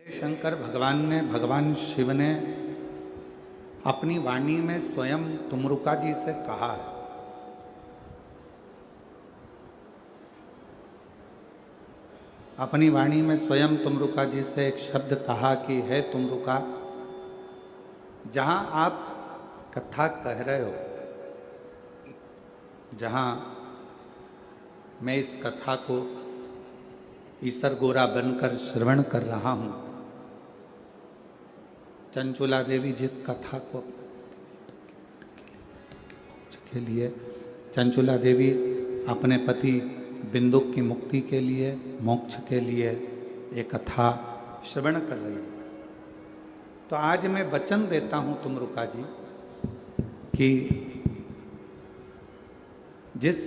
शंकर भगवान शिव ने अपनी वाणी में स्वयं तुमरुका जी से कहा है। अपनी वाणी में स्वयं तुमरुका जी से एक शब्द कहा कि है तुमरुका, जहां आप कथा कह रहे हो, जहां मैं इस कथा को ईसर गोरा बनकर श्रवण कर रहा हूं, चंचुला देवी जिस कथा को के लिए चंचुला देवी अपने पति बिंदुक की मुक्ति के लिए, मोक्ष के लिए एक कथा श्रवण कर रही है। तो आज मैं वचन देता हूं तुमरुका जी कि जिस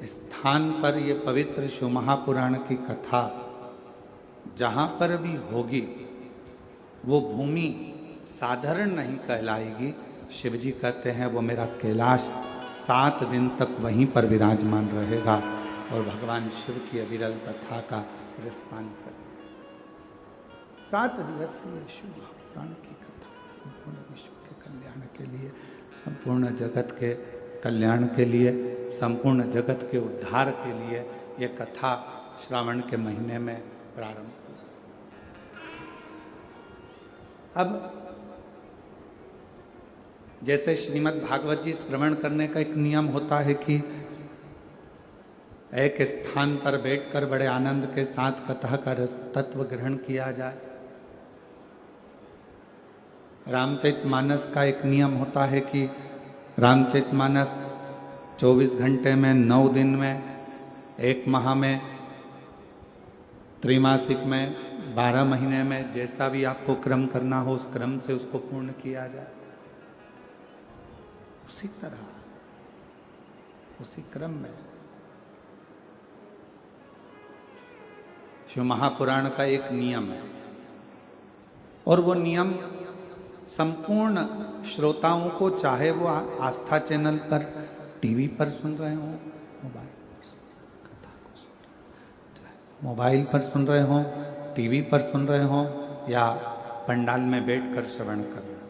स्थान पर ये पवित्र शिव महापुराण की कथा जहाँ पर भी होगी, वो भूमि साधारण नहीं कहलाएगी। शिवजी कहते हैं वो मेरा कैलाश 7 दिन तक वहीं पर विराजमान रहेगा और भगवान शिव की अविरल कथा का रसपान कर 7 दिवसीय शिव महापुराण की कथा संपूर्ण विश्व के कल्याण के लिए, संपूर्ण जगत के कल्याण के लिए, संपूर्ण जगत के उद्धार के लिए ये कथा श्रावण के महीने में प्रारंभ हुई। अब जैसे श्रीमद् भागवत जी श्रवण करने का एक नियम होता है कि एक स्थान पर बैठकर बड़े आनंद के साथ कथा का रस तत्व ग्रहण किया जाए। रामचरितमानस का एक नियम होता है कि रामचरितमानस 24 घंटे में, 9 दिन में, 1 माह में, त्रैमासिक में, 12 महीने में, जैसा भी आपको क्रम करना हो उस क्रम से उसको पूर्ण किया जाए। उसी तरह उसी क्रम में शिव महापुराण का एक नियम है और वो नियम संपूर्ण श्रोताओं को, चाहे वो आस्था चैनल पर, टीवी पर सुन रहे हो, मोबाइल पर सुन रहे हो, टीवी पर सुन रहे हो, या पंडाल में बैठकर श्रवण कर रहे हो,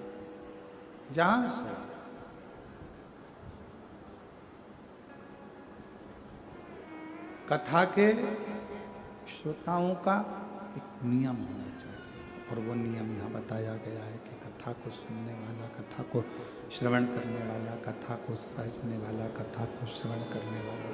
जहां से कथा के श्रोताओं का एक नियम होना चाहिए और वो नियम यहाँ बताया गया है कि कथा को सुनने वाला, कथा को श्रवण करने वाला, कथा को सहजने वाला, कथा को श्रवण करने वाला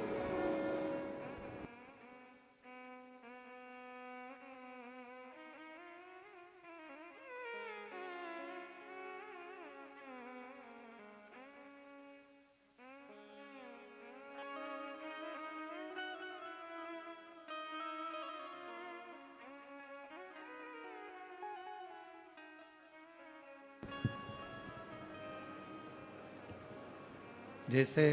जैसे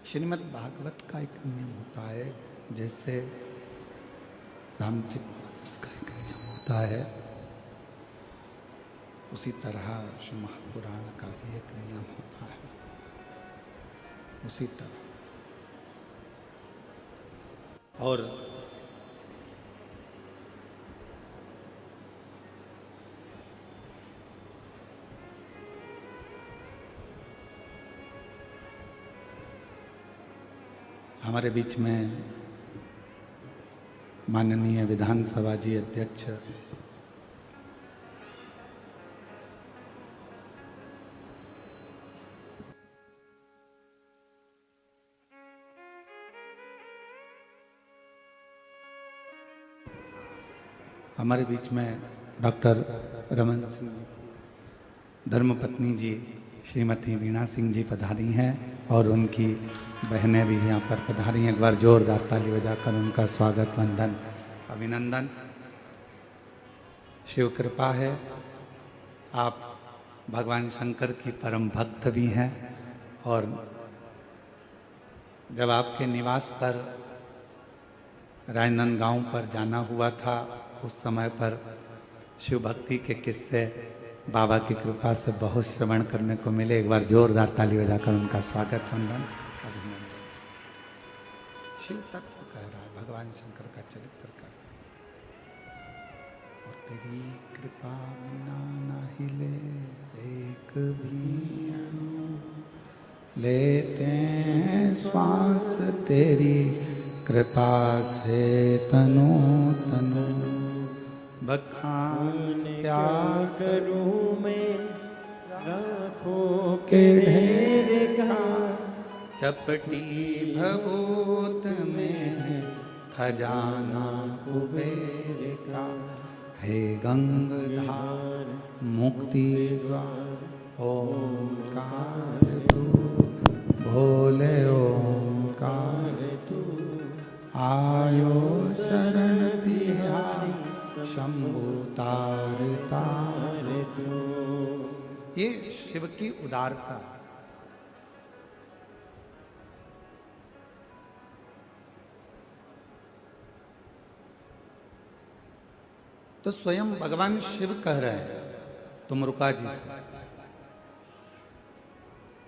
श्रीमद् भागवत का एक नियम होता है, जैसे रामचरितमानस का एक नियम होता है, उसी तरह शिव महापुराण का भी एक नियम होता है। उसी तरह और हमारे बीच में माननीय विधानसभा जी अध्यक्ष हमारे बीच में डॉक्टर रमन सिंह जी, धर्मपत्नी जी श्रीमती वीणा सिंह जी पधारी हैं और उनकी बहनें भी यहाँ पर पधारी हैं। एक बार जोरदार ताली बजाकर उनका स्वागत, वंदन, अभिनंदन। शिव कृपा है, आप भगवान शंकर की परम भक्त भी हैं और जब आपके निवास पर राजनांदगांव पर जाना हुआ था, उस समय पर शिव भक्ति के किस्से बाबा की कृपा से बहुत श्रवण करने को मिले। एक बार जोरदार ताली बजाकर उनका स्वागत, वंदन, अभिनंदन। शिव तत्व कह रहा है, भगवान शंकर का चरित्र कर रहा है। और तेरी कृपा बिना न हिले एक भी अणु, लेते हैं श्वास तेरी कृपा से तनु तनु। बखान क्या करूं मैं लाखों के ढेर का, चपटी भभूत में खजाना कुबेर का। हे गंगाधार मुक्ति द्वार ओंकार तू, भोले ओंकार तू। आयो शरण तिहारी शंभु तार तार तू। ये शिव की उदारता। तो स्वयं भगवान शिव कह रहे हैं तुमरुका जी से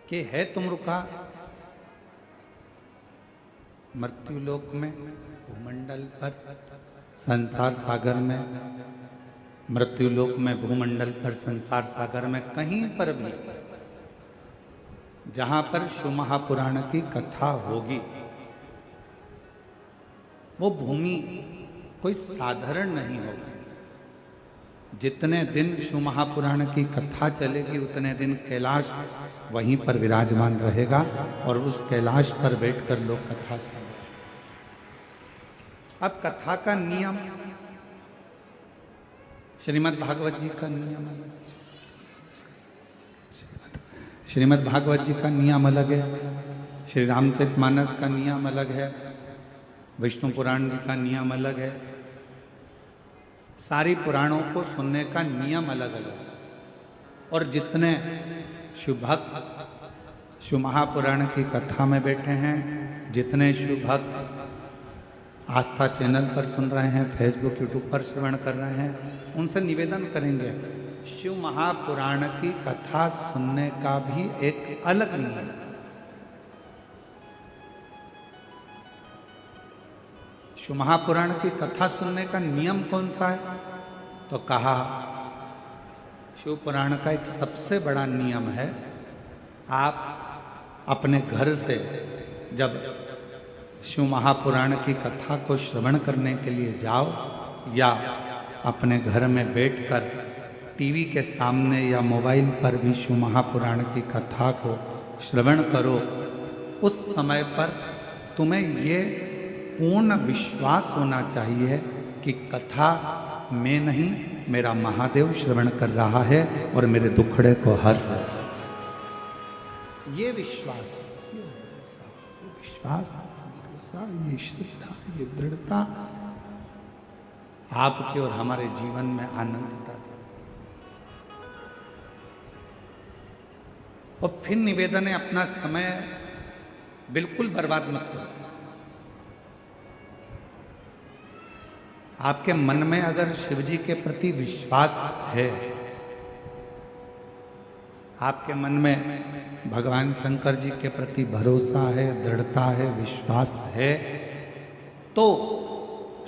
कि है तुमरुका मृत्युलोक में, भूमंडल पर, संसार सागर में, मृत्युलोक में, भूमंडल पर, संसार सागर में, कहीं पर भी जहां पर शिव महापुराण की कथा होगी, वो भूमि कोई साधारण नहीं होगी। जितने दिन शिव महापुराण की कथा चलेगी उतने दिन कैलाश वहीं पर विराजमान रहेगा और उस कैलाश पर बैठकर लोग कथा सुनेंगे। अब कथा का नियम, श्रीमद् भागवत जी का नियम अलग है, श्रीमद् भागवत जी का नियम अलग है, श्री रामचरितमानस का नियम अलग है, विष्णु पुराण जी का नियम अलग है। सारी पुराणों को सुनने का नियम अलग अलग। और जितने शिव भक्त शिव महापुराण की कथा में बैठे हैं, जितने शिव भक्त आस्था चैनल पर सुन रहे हैं, फेसबुक यूट्यूब पर श्रवण कर रहे हैं, उनसे निवेदन करेंगे शिव महापुराण की कथा सुनने का भी एक अलग नियम है। शिव महापुराण की कथा सुनने का नियम कौन सा है? तो कहा शिव पुराण का एक सबसे बड़ा नियम है, आप अपने घर से जब शिव महापुराण की कथा को श्रवण करने के लिए जाओ या अपने घर में बैठकर टीवी के सामने या मोबाइल पर भी शिव महापुराण की कथा को श्रवण करो, उस समय पर तुम्हें ये पूर्ण विश्वास होना चाहिए कि कथा मैं नहीं, मेरा महादेव श्रवण कर रहा है और मेरे दुखड़े को हर रहा है। ये विश्वास, ये विश्वास, भरोसा, ये श्रद्धा, ये दृढ़ता आपके और हमारे जीवन में आनंदता दे। और फिर निवेदन है, अपना समय बिल्कुल बर्बाद मत करो। आपके मन में अगर शिव जी के प्रति विश्वास है, आपके मन में भगवान शंकर जी के प्रति भरोसा है, दृढ़ता है, विश्वास है, तो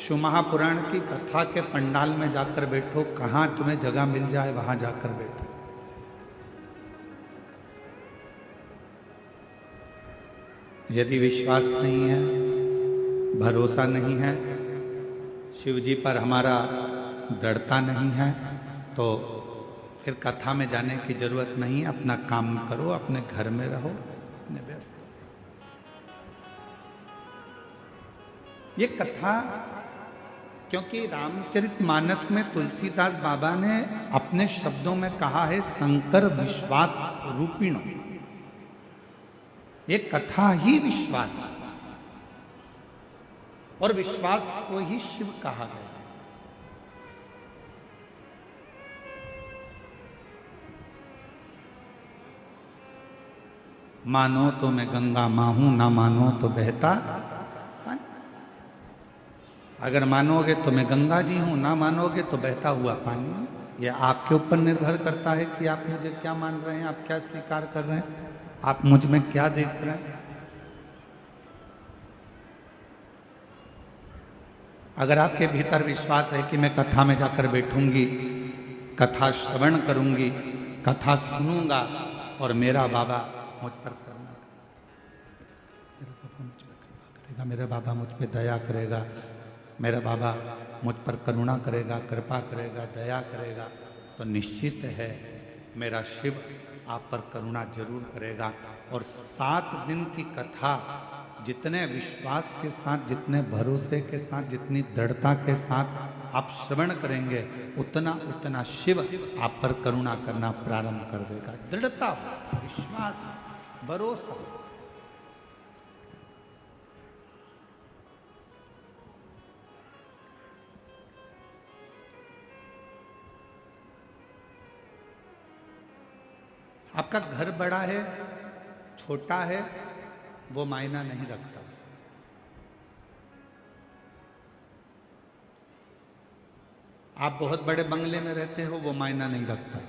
शिव महापुराण की कथा के पंडाल में जाकर बैठो, कहाँ तुम्हें जगह मिल जाए वहां जाकर बैठो। यदि विश्वास नहीं है, भरोसा नहीं है, शिव जी पर हमारा दृढ़ता नहीं है, तो फिर कथा में जाने की जरूरत नहीं। अपना काम करो, अपने घर में रहो, अपने व्यस्त। ये कथा, क्योंकि रामचरितमानस में तुलसीदास बाबा ने अपने शब्दों में कहा है शंकर विश्वास रूपिणो। ये कथा ही विश्वास है और विश्वास को ही शिव कहा गया। मानो तो मैं गंगा मां हूं, ना मानो तो बहता। अगर मानोगे तो मैं गंगा जी हूं, ना मानोगे तो बहता हुआ पानी। यह आपके ऊपर निर्भर करता है कि आप मुझे क्या मान रहे हैं, आप क्या स्वीकार कर रहे हैं, आप मुझ में क्या देख रहे हैं। अगर आपके भीतर विश्वास है कि मैं कथा में जाकर बैठूंगी, कथा श्रवण करूंगी, कथा सुनूंगा और मेरा बाबा मुझ पर करुणा करेगा, मेरा बाबा मुझ पर दया करेगा, मेरा बाबा मुझ पर करुणा करेगा, कृपा करेगा, दया करेगा, तो निश्चित है मेरा शिव आप पर करुणा जरूर करेगा। और 7 दिन की कथा जितने विश्वास के साथ, जितने भरोसे के साथ, जितनी दृढ़ता के साथ आप श्रवण करेंगे, उतना उतना शिव आप पर करुणा करना प्रारंभ कर देगा। दृढ़ता, विश्वास, भरोसा। आपका घर बड़ा है, छोटा है, वो मायना नहीं रखता। आप बहुत बड़े बंगले में रहते हो, वो मायना नहीं रखता।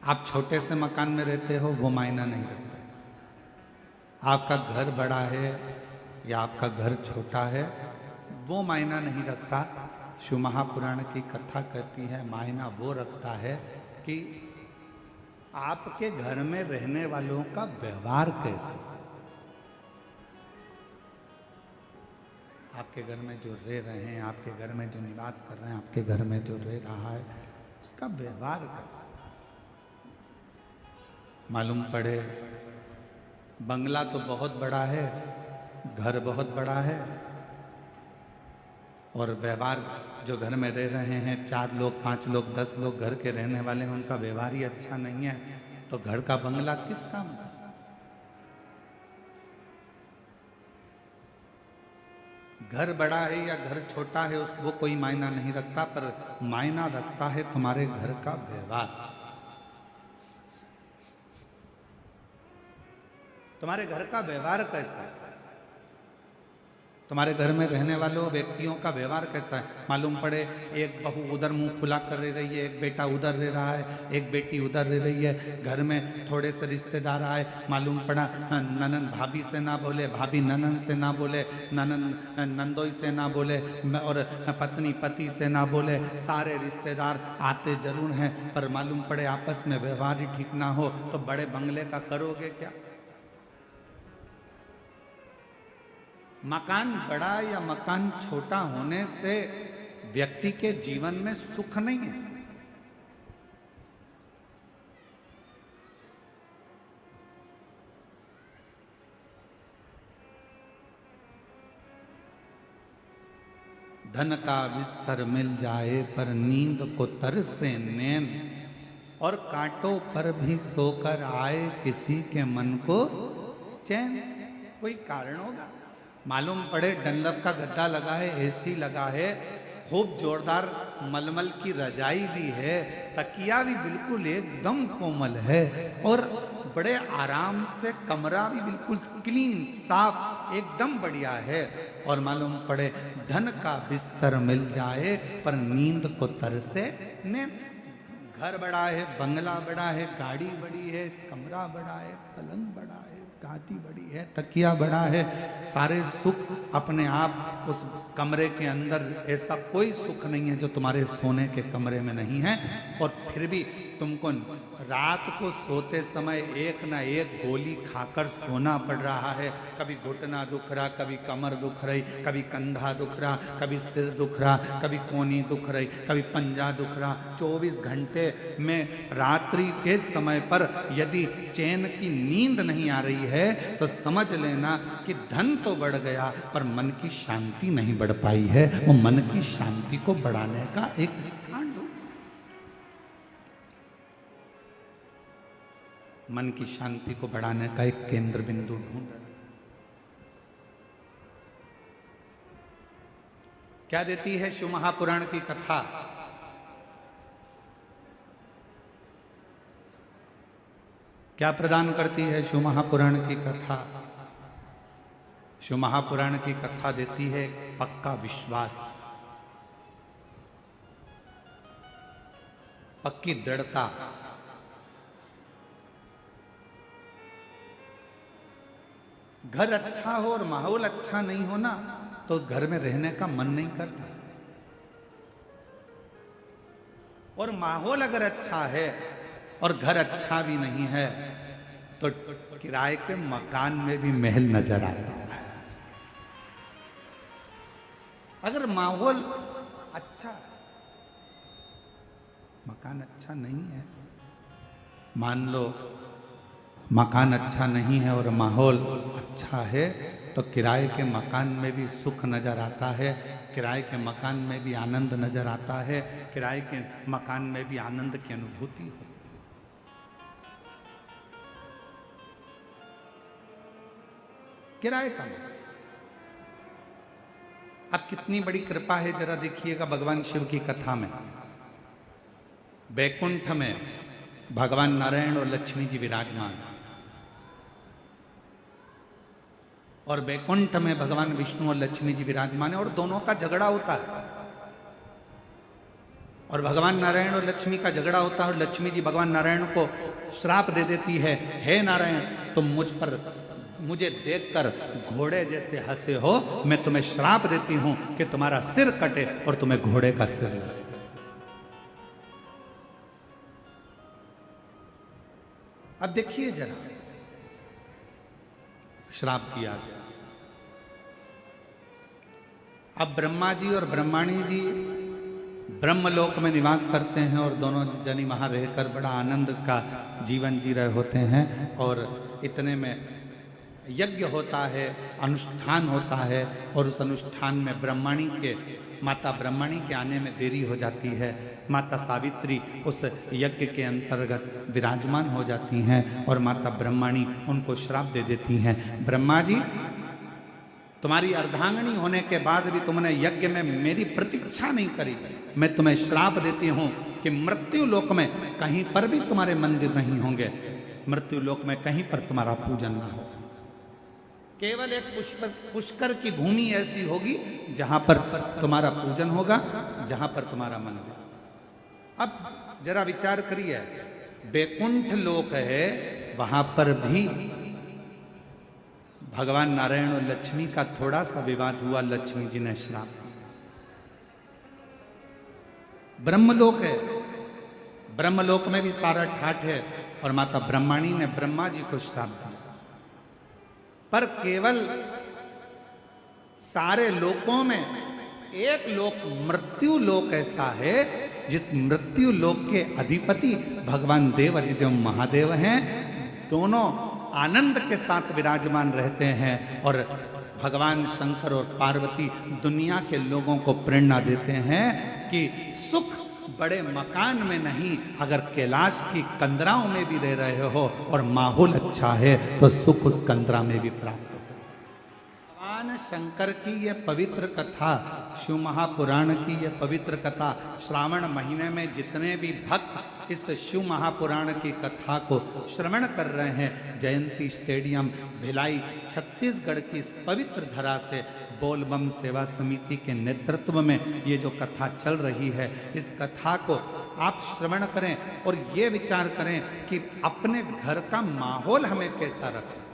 आप छोटे से मकान में रहते हो, वो मायना नहीं रखता। आपका घर बड़ा है या आपका घर छोटा है, वो मायना नहीं रखता। शिव महापुराण की कथा कहती है मायना वो रखता है कि आपके घर में रहने वालों का व्यवहार कैसे, आपके घर में जो रह रहे हैं, आपके घर में जो निवास कर रहे हैं, आपके घर में जो रह रहा है, उसका व्यवहार कैसे। मालूम पड़े बंगला तो बहुत बड़ा है, घर बहुत बड़ा है, और व्यवहार जो घर में रह रहे हैं 4 लोग, 5 लोग, 10 लोग घर के रहने वाले हैं, उनका व्यवहार ही अच्छा नहीं है, तो घर का बंगला किस काम का। घर बड़ा है या घर छोटा है वो कोई मायना नहीं रखता, पर मायना रखता है तुम्हारे घर का व्यवहार। तुम्हारे घर का व्यवहार कैसा है, तुम्हारे घर में रहने वालों व्यक्तियों का व्यवहार कैसा है। मालूम पड़े एक बहू उधर मुंह खुला कर रह रही है, एक बेटा उधर रह रहा है, एक बेटी उधर रह रही है, घर में थोड़े से रिश्तेदार आए, मालूम पड़ा ननन भाभी से ना बोले, भाभी ननन से ना बोले, ननन नंदोई से ना बोले, और पत्नी पति से ना बोले, सारे रिश्तेदार आते जरूर हैं, पर मालूम पड़े आपस में व्यवहार ही ठीक ना हो, तो बड़े बंगले का करोगे क्या। मकान बड़ा या मकान छोटा होने से व्यक्ति के जीवन में सुख नहीं है। धन का बिस्तर मिल जाए पर नींद को तरसे नैन, और कांटों पर भी सोकर आए किसी के मन को चैन। कोई कारण होगा। मालूम पड़े डनलप का गद्दा लगा है, एसी लगा है, खूब जोरदार मलमल की रजाई भी है, तकिया भी बिल्कुल एकदम कोमल है, और बड़े आराम से कमरा भी बिल्कुल क्लीन साफ एकदम बढ़िया है, और मालूम पड़े धन का बिस्तर मिल जाए पर नींद को तरसे ने। घर बड़ा है, बंगला बड़ा है, गाड़ी बड़ी है, कमरा बड़ा है, पलंग बड़ा है, गादी बड़ी है, तकिया बड़ा है, सारे सुख अपने आप उस कमरे के अंदर। ऐसा कोई सुख नहीं है जो तुम्हारे सोने के कमरे में नहीं है, और फिर भी तुमको रात को सोते समय एक ना एक गोली खाकर सोना पड़ रहा है। कभी घुटना दुख रहा, कभी कमर दुख रही, कभी कंधा दुख रहा, कभी सिर दुख रहा, कभी कोनी दुख रही, कभी पंजा दुख रहा। 24 घंटे में रात्रि के समय पर यदि चैन की नींद नहीं आ रही है तो समझ लेना कि धन तो बढ़ गया पर मन की शांति नहीं बढ़ पाई है। वो मन की शांति को बढ़ाने का एक स्थान ढूंढ, मन की शांति को बढ़ाने का एक केंद्र बिंदु ढूंढ। क्या देती है शिव महापुराण की कथा? क्या प्रदान करती है शिव महापुराण की कथा? शिव महापुराण की कथा देती है पक्का विश्वास, पक्की दृढ़ता। घर अच्छा हो और माहौल अच्छा नहीं हो ना, तो उस घर में रहने का मन नहीं करता। और माहौल अगर अच्छा है और घर अच्छा भी नहीं है तो किराए के मकान में भी महल नजर आता है। अगर माहौल अच्छा, मकान अच्छा नहीं है, मान लो मकान अच्छा नहीं है और माहौल अच्छा है, तो किराए के मकान में भी सुख नजर आता है, किराए के मकान में भी आनंद नजर आता है, किराए के मकान में भी आनंद की अनुभूति होती है। किराए का मकान, अब कितनी बड़ी कृपा है जरा देखिएगा भगवान शिव की कथा में। बैकुंठ में भगवान नारायण और लक्ष्मी जी विराजमान, और बैकुंठ में भगवान विष्णु और लक्ष्मी जी विराजमान है, और दोनों का झगड़ा होता है। और भगवान नारायण और लक्ष्मी का झगड़ा होता है और लक्ष्मी जी भगवान नारायण को श्राप दे देती है, हे नारायण तुम मुझे देखकर घोड़े जैसे हंसे हो, मैं तुम्हें श्राप देती हूं कि तुम्हारा सिर कटे और तुम्हें घोड़े का सिर लगे। अब देखिए जरा, श्राप दिया गया। अब ब्रह्मा जी और ब्रह्माणी जी ब्रह्मलोक में निवास करते हैं और दोनों जनी वहां रहकर बड़ा आनंद का जीवन जी रहे होते हैं। और इतने में यज्ञ होता है, अनुष्ठान होता है, और उस अनुष्ठान में माता ब्रह्मणी के आने में देरी हो जाती है। माता सावित्री उस यज्ञ के अंतर्गत विराजमान हो जाती हैं और माता ब्रह्मणी उनको श्राप दे देती हैं, ब्रह्मा जी तुम्हारी अर्धांगिनी होने के बाद भी तुमने यज्ञ में मेरी प्रतीक्षा नहीं करी, मैं तुम्हें श्राप देती हूं कि मृत्यु लोक में कहीं पर भी तुम्हारे मंदिर नहीं होंगे, मृत्यु लोक में कहीं पर तुम्हारा पूजन ना हो, केवल एक पुष्कर की भूमि ऐसी होगी जहां पर तुम्हारा पूजन होगा, जहां पर तुम्हारा मंदिर। अब जरा विचार करिए, बैकुंठ लोक है, वहां पर भी भगवान नारायण और लक्ष्मी का थोड़ा सा विवाद हुआ, लक्ष्मी जी ने श्राप दिया। ब्रह्मलोक है, ब्रह्मलोक में भी सारा ठाठ है, और माता ब्रह्मणी ने ब्रह्मा जी को श्राप दिया। पर केवल सारे लोकों में एक लोक मृत्यु लोक ऐसा है जिस मृत्यु लोक के अधिपति भगवान देव अधिदेव महादेव हैं, दोनों आनंद के साथ विराजमान रहते हैं। और भगवान शंकर और पार्वती दुनिया के लोगों को प्रेरणा देते हैं कि सुख बड़े मकान में नहीं, अगर कैलाश की कंदराओं में भी रह रहे हो और माहौल अच्छा है तो सुख उस कंदरा में भी प्राप्त हो। भगवान शंकर की यह पवित्र कथा, शिव महापुराण की यह पवित्र कथा, श्रावण महीने में जितने भी भक्त इस शिव महापुराण की कथा को श्रवण कर रहे हैं, जयंती स्टेडियम भिलाई छत्तीसगढ़ की इस पवित्र धरा से बोलबम सेवा समिति के नेतृत्व में ये जो कथा चल रही है, इस कथा को आप श्रवण करें और ये विचार करें कि अपने घर का माहौल हमें कैसा रखें।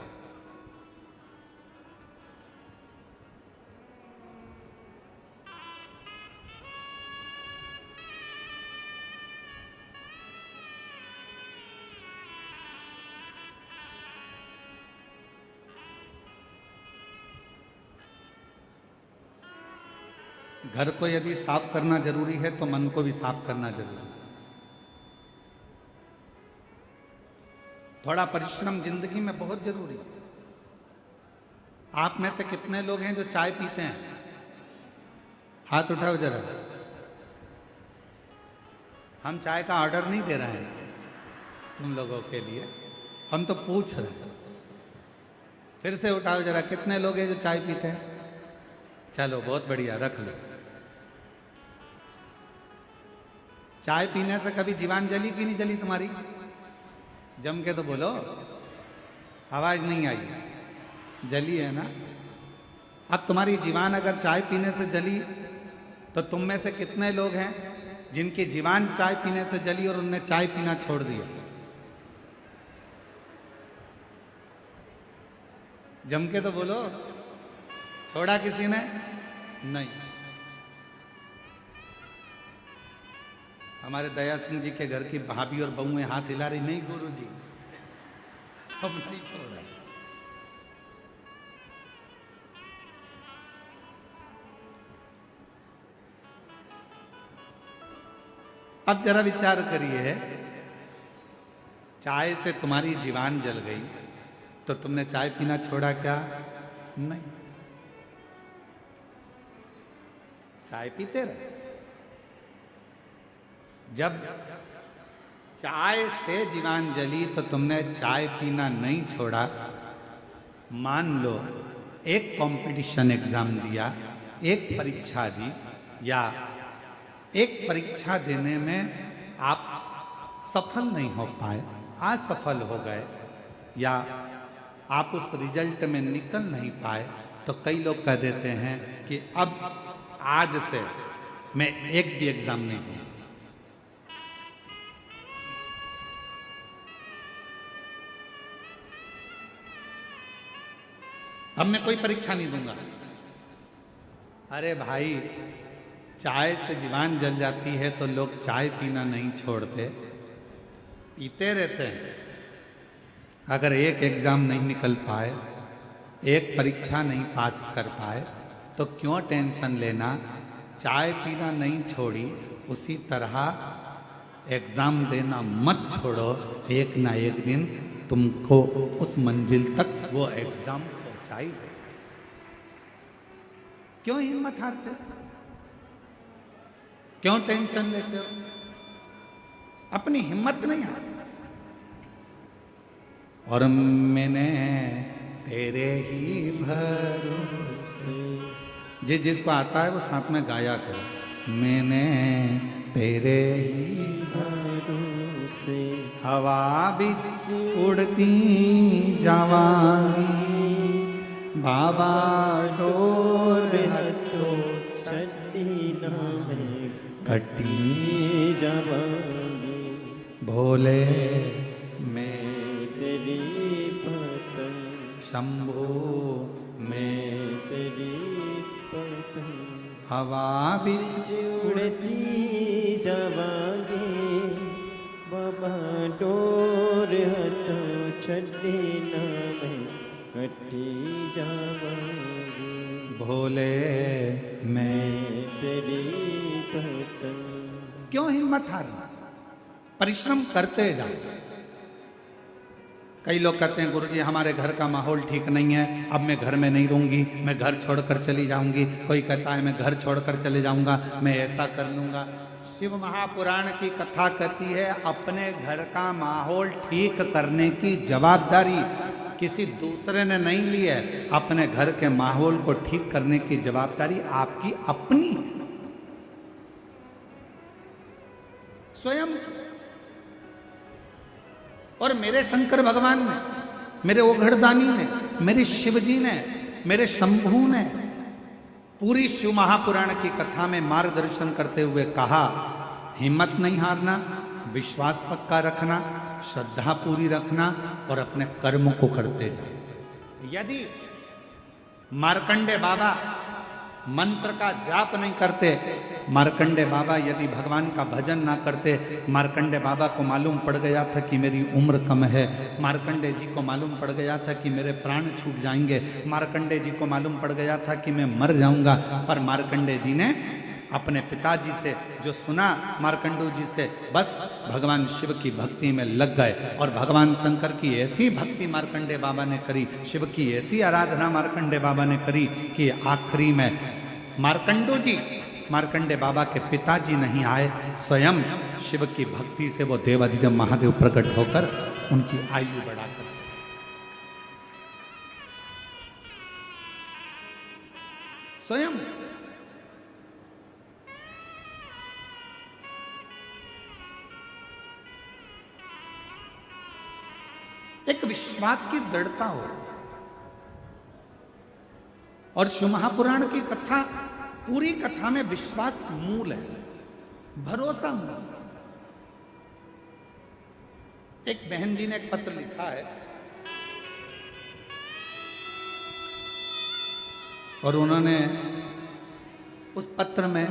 घर को यदि साफ करना जरूरी है तो मन को भी साफ करना जरूरी है। थोड़ा परिश्रम जिंदगी में बहुत जरूरी है। आप में से कितने लोग हैं जो चाय पीते हैं? हाथ उठाओ जरा। हम चाय का ऑर्डर नहीं दे रहे हैं तुम लोगों के लिए, हम तो पूछ रहे हैं। फिर से उठाओ जरा, कितने लोग हैं जो चाय पीते हैं? चलो बहुत बढ़िया, रख लो। चाय पीने से कभी जीवान जली कि नहीं जली तुम्हारी? जम के तो बोलो, आवाज नहीं आई। जली है ना? अब तुम्हारी जीवान अगर चाय पीने से जली तो तुम में से कितने लोग हैं जिनकी जीवान चाय पीने से जली और उनने चाय पीना छोड़ दिया? जम के तो बोलो, छोड़ा किसी ने? नहीं। हमारे दया सिंह जी के घर की भाभी और बहुएं हाथ हिला रही, नहीं गुरुजी हम नहीं छोड़ रहे। अब जरा विचार करिए, चाय से तुम्हारी जीवान जल गई तो तुमने चाय पीना छोड़ा क्या? नहीं, चाय पीते रहे। जब चाय से जीवान जली तो तुमने चाय पीना नहीं छोड़ा। मान लो एक कंपटीशन एग्जाम दिया, एक परीक्षा दी, या एक परीक्षा देने में आप सफल नहीं हो पाए, असफल हो गए, या आप उस रिजल्ट में निकल नहीं पाए, तो कई लोग कह देते हैं कि अब आज से मैं एक भी एग्जाम नहीं दूंगा। अब मैं कोई परीक्षा नहीं दूंगा। अरे भाई, चाय से जीवान जल जाती है तो लोग चाय पीना नहीं छोड़ते, पीते रहते हैं। अगर एक एग्जाम नहीं निकल पाए, एक परीक्षा नहीं पास कर पाए, तो क्यों टेंशन लेना? चाय पीना नहीं छोड़ी, उसी तरह एग्जाम देना मत छोड़ो। एक ना एक दिन तुमको उस मंजिल तक वो एग्जाम पहुंचाई दे। क्यों हिम्मत हारते हो? क्यों टेंशन लेते हो? अपनी हिम्मत नहीं हारते। और मैंने तेरे ही भरोसे, जिसको आता है वो साथ में गाया करो। मैंने तेरे ही भरोसे हवा बिच उड़ती जावांगी, बाबा डोर हटो छड़ी नामे कटी जावांगी। भोले मैं तेरी पतंग, शंभो मैं तेरी पतंग, हवा बिच उड़ती जावांगी, बाबा डोर हटो छड़ी नामे कटी जावांगी। भोले मैं तेरी पतंग। क्यों हिम्मत हारना? परिश्रम करते जाओ। कई लोग कहते हैं गुरुजी हमारे घर का माहौल ठीक नहीं है, अब मैं घर में नहीं रहूंगी, मैं घर छोड़कर चली जाऊंगी। कोई कहता है मैं घर छोड़कर चले जाऊंगा, मैं ऐसा कर लूंगा। शिव महापुराण की कथा कहती है अपने घर का माहौल ठीक करने की जवाबदारी किसी दूसरे ने नहीं ली है। अपने घर के माहौल को ठीक करने की जवाबदारी आपकी अपनी स्वयं। और मेरे शंकर भगवान ने, मेरे ओघड़दानी ने, मेरे शिवजी ने, मेरे शंभू ने पूरी शिव महापुराण की कथा में मार्गदर्शन करते हुए कहा, हिम्मत नहीं हारना, विश्वास पक्का रखना, श्रद्धा पूरी रखना और अपने कर्म को करते जाओ। यदि मार्कंडे बाबा मंत्र का जाप नहीं करते, मार्कंडे बाबा यदि भगवान का भजन ना करते, मार्कंडे बाबा को मालूम पड़ गया था कि मेरी उम्र कम है, मार्कंडे जी को मालूम पड़ गया था कि मेरे प्राण छूट जाएंगे, मार्कंडे जी को मालूम पड़ गया था कि मैं मर जाऊंगा, पर मार्कंडे जी ने अपने पिताजी से जो सुना, मार्कंडू जी से, बस भगवान शिव की भक्ति में लग गए। और भगवान शंकर की ऐसी भक्ति मार्कंडे बाबा ने करी, शिव की ऐसी आराधना मार्कंडे बाबा ने करी कि आखिरी में मार्कंडू जी, मार्कंडे बाबा के पिताजी नहीं आए, स्वयं शिव की भक्ति से वो देवाधिदेव महादेव प्रकट होकर उनकी आयु बढ़ाकर चले। स्वयं एक विश्वास की दृढ़ता हो। और शिव महापुराण की कथा, पूरी कथा में विश्वास मूल है, भरोसा मूल। एक बहन जी ने एक पत्र लिखा है और उन्होंने उस पत्र में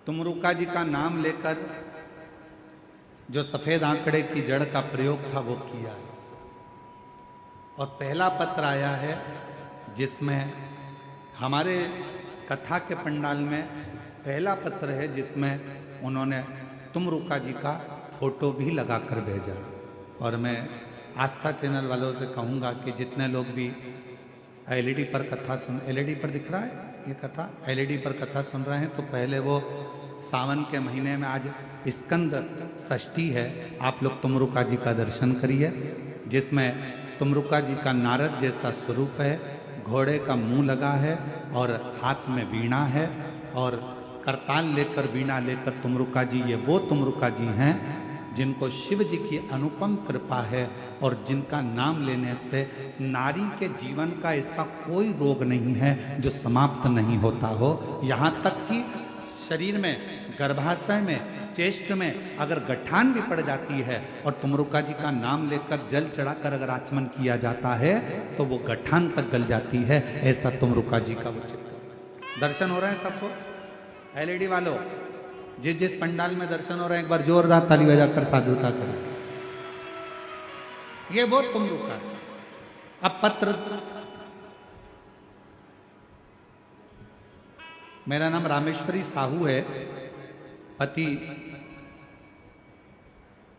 तुमरुका जी का नाम लेकर जो सफेद आंकड़े की जड़ का प्रयोग था वो किया है। और पहला पत्र आया है जिसमें हमारे कथा के पंडाल में पहला पत्र है जिसमें उन्होंने तुमरुका जी का फोटो भी लगाकर भेजा। और मैं आस्था चैनल वालों से कहूँगा कि जितने लोग भी एलईडी पर कथा सुन, एलईडी पर दिख रहा है ये कथा, एलईडी पर कथा सुन रहे हैं तो पहले वो सावन के महीने में आज स्कंद षष्ठी है, आप लोग तुमरुका जी का दर्शन करिए जिसमें तुमरुका जी का नारद जैसा स्वरूप है, घोड़े का मुंह लगा है और हाथ में वीणा है और करताल लेकर वीणा लेकर तुमरुका जी, ये वो तुमरुका जी हैं जिनको शिव जी की अनुपम कृपा है और जिनका नाम लेने से नारी के जीवन का ऐसा कोई रोग नहीं है जो समाप्त नहीं होता हो। यहाँ तक कि शरीर में, गर्भाशय में, चेस्ट में अगर गठान भी पड़ जाती है और तुमरुका जी का नाम लेकर जल चढ़ाकर अगर आचमन किया जाता है तो वो गठान तक गल जाती है। ऐसा तुमरुका जी का उचित दर्शन हो रहे हैं सबको। एलईडी वालों, जिस जिस पंडाल में दर्शन हो रहे हैं एक बार जोरदार ताली बजाकर साधुता करें। ये वो तुमरुका। अब पत्र, मेरा नाम रामेश्वरी साहू है, पति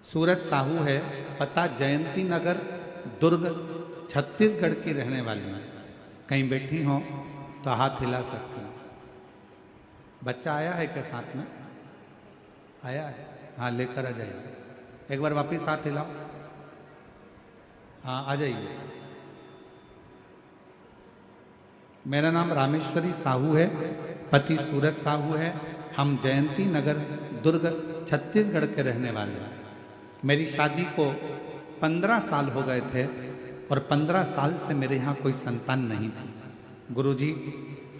सूरज साहू है, पता जयंती नगर दुर्ग छत्तीसगढ़ की रहने वाली है। कहीं बैठी हो तो हाथ हिला सकती हैं। बच्चा आया है क्या साथ में? आया है? हाँ, लेकर आ जाइए। एक बार वापिस हाथ हिलाओ। हाँ, आ जाइए। मेरा नाम रामेश्वरी साहू है, पति सूरज साहू है, हम जयंती नगर दुर्ग छत्तीसगढ़ के रहने वाले हैं। मेरी शादी को 15 साल हो गए थे और 15 साल से मेरे यहाँ कोई संतान नहीं थी। गुरुजी,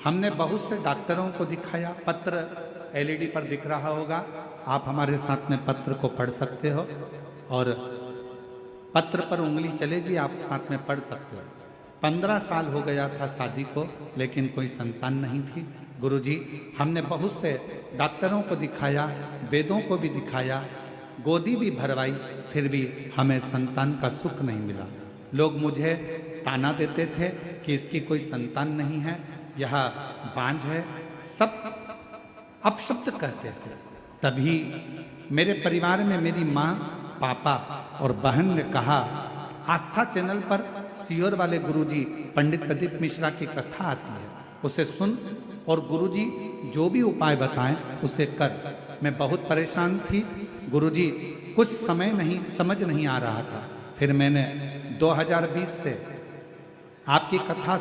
हमने बहुत से डॉक्टरों को दिखाया, पत्र एलईडी पर दिख रहा होगा, आप हमारे साथ में पत्र को पढ़ सकते हो और पत्र पर उंगली चलेगी, आप साथ में पढ़ सकते हो। 15 साल हो गया था शादी को लेकिन कोई संतान नहीं थी। गुरुजी, हमने बहुत से डॉक्टरों को दिखाया, वेदों को भी दिखाया, गोदी भी भरवाई, फिर भी हमें संतान का सुख नहीं मिला। लोग मुझे ताना देते थे कि इसकी कोई संतान नहीं है, यह बांझ है, सब अपशब्द कहते थे। तभी मेरे परिवार में मेरी माँ, पापा और बहन ने कहा, आस्था चैनल पर सीहोर वाले गुरुजी पंडित प्रदीप मिश्रा की कथा आती है, उसे सुन और गुरुजी जो भी उपाय बताएं उसे कर। मैं बहुत परेशान थी गुरुजी, कुछ समय नहीं समझ नहीं आ रहा था। फिर मैंने 2020 से आपकी कथा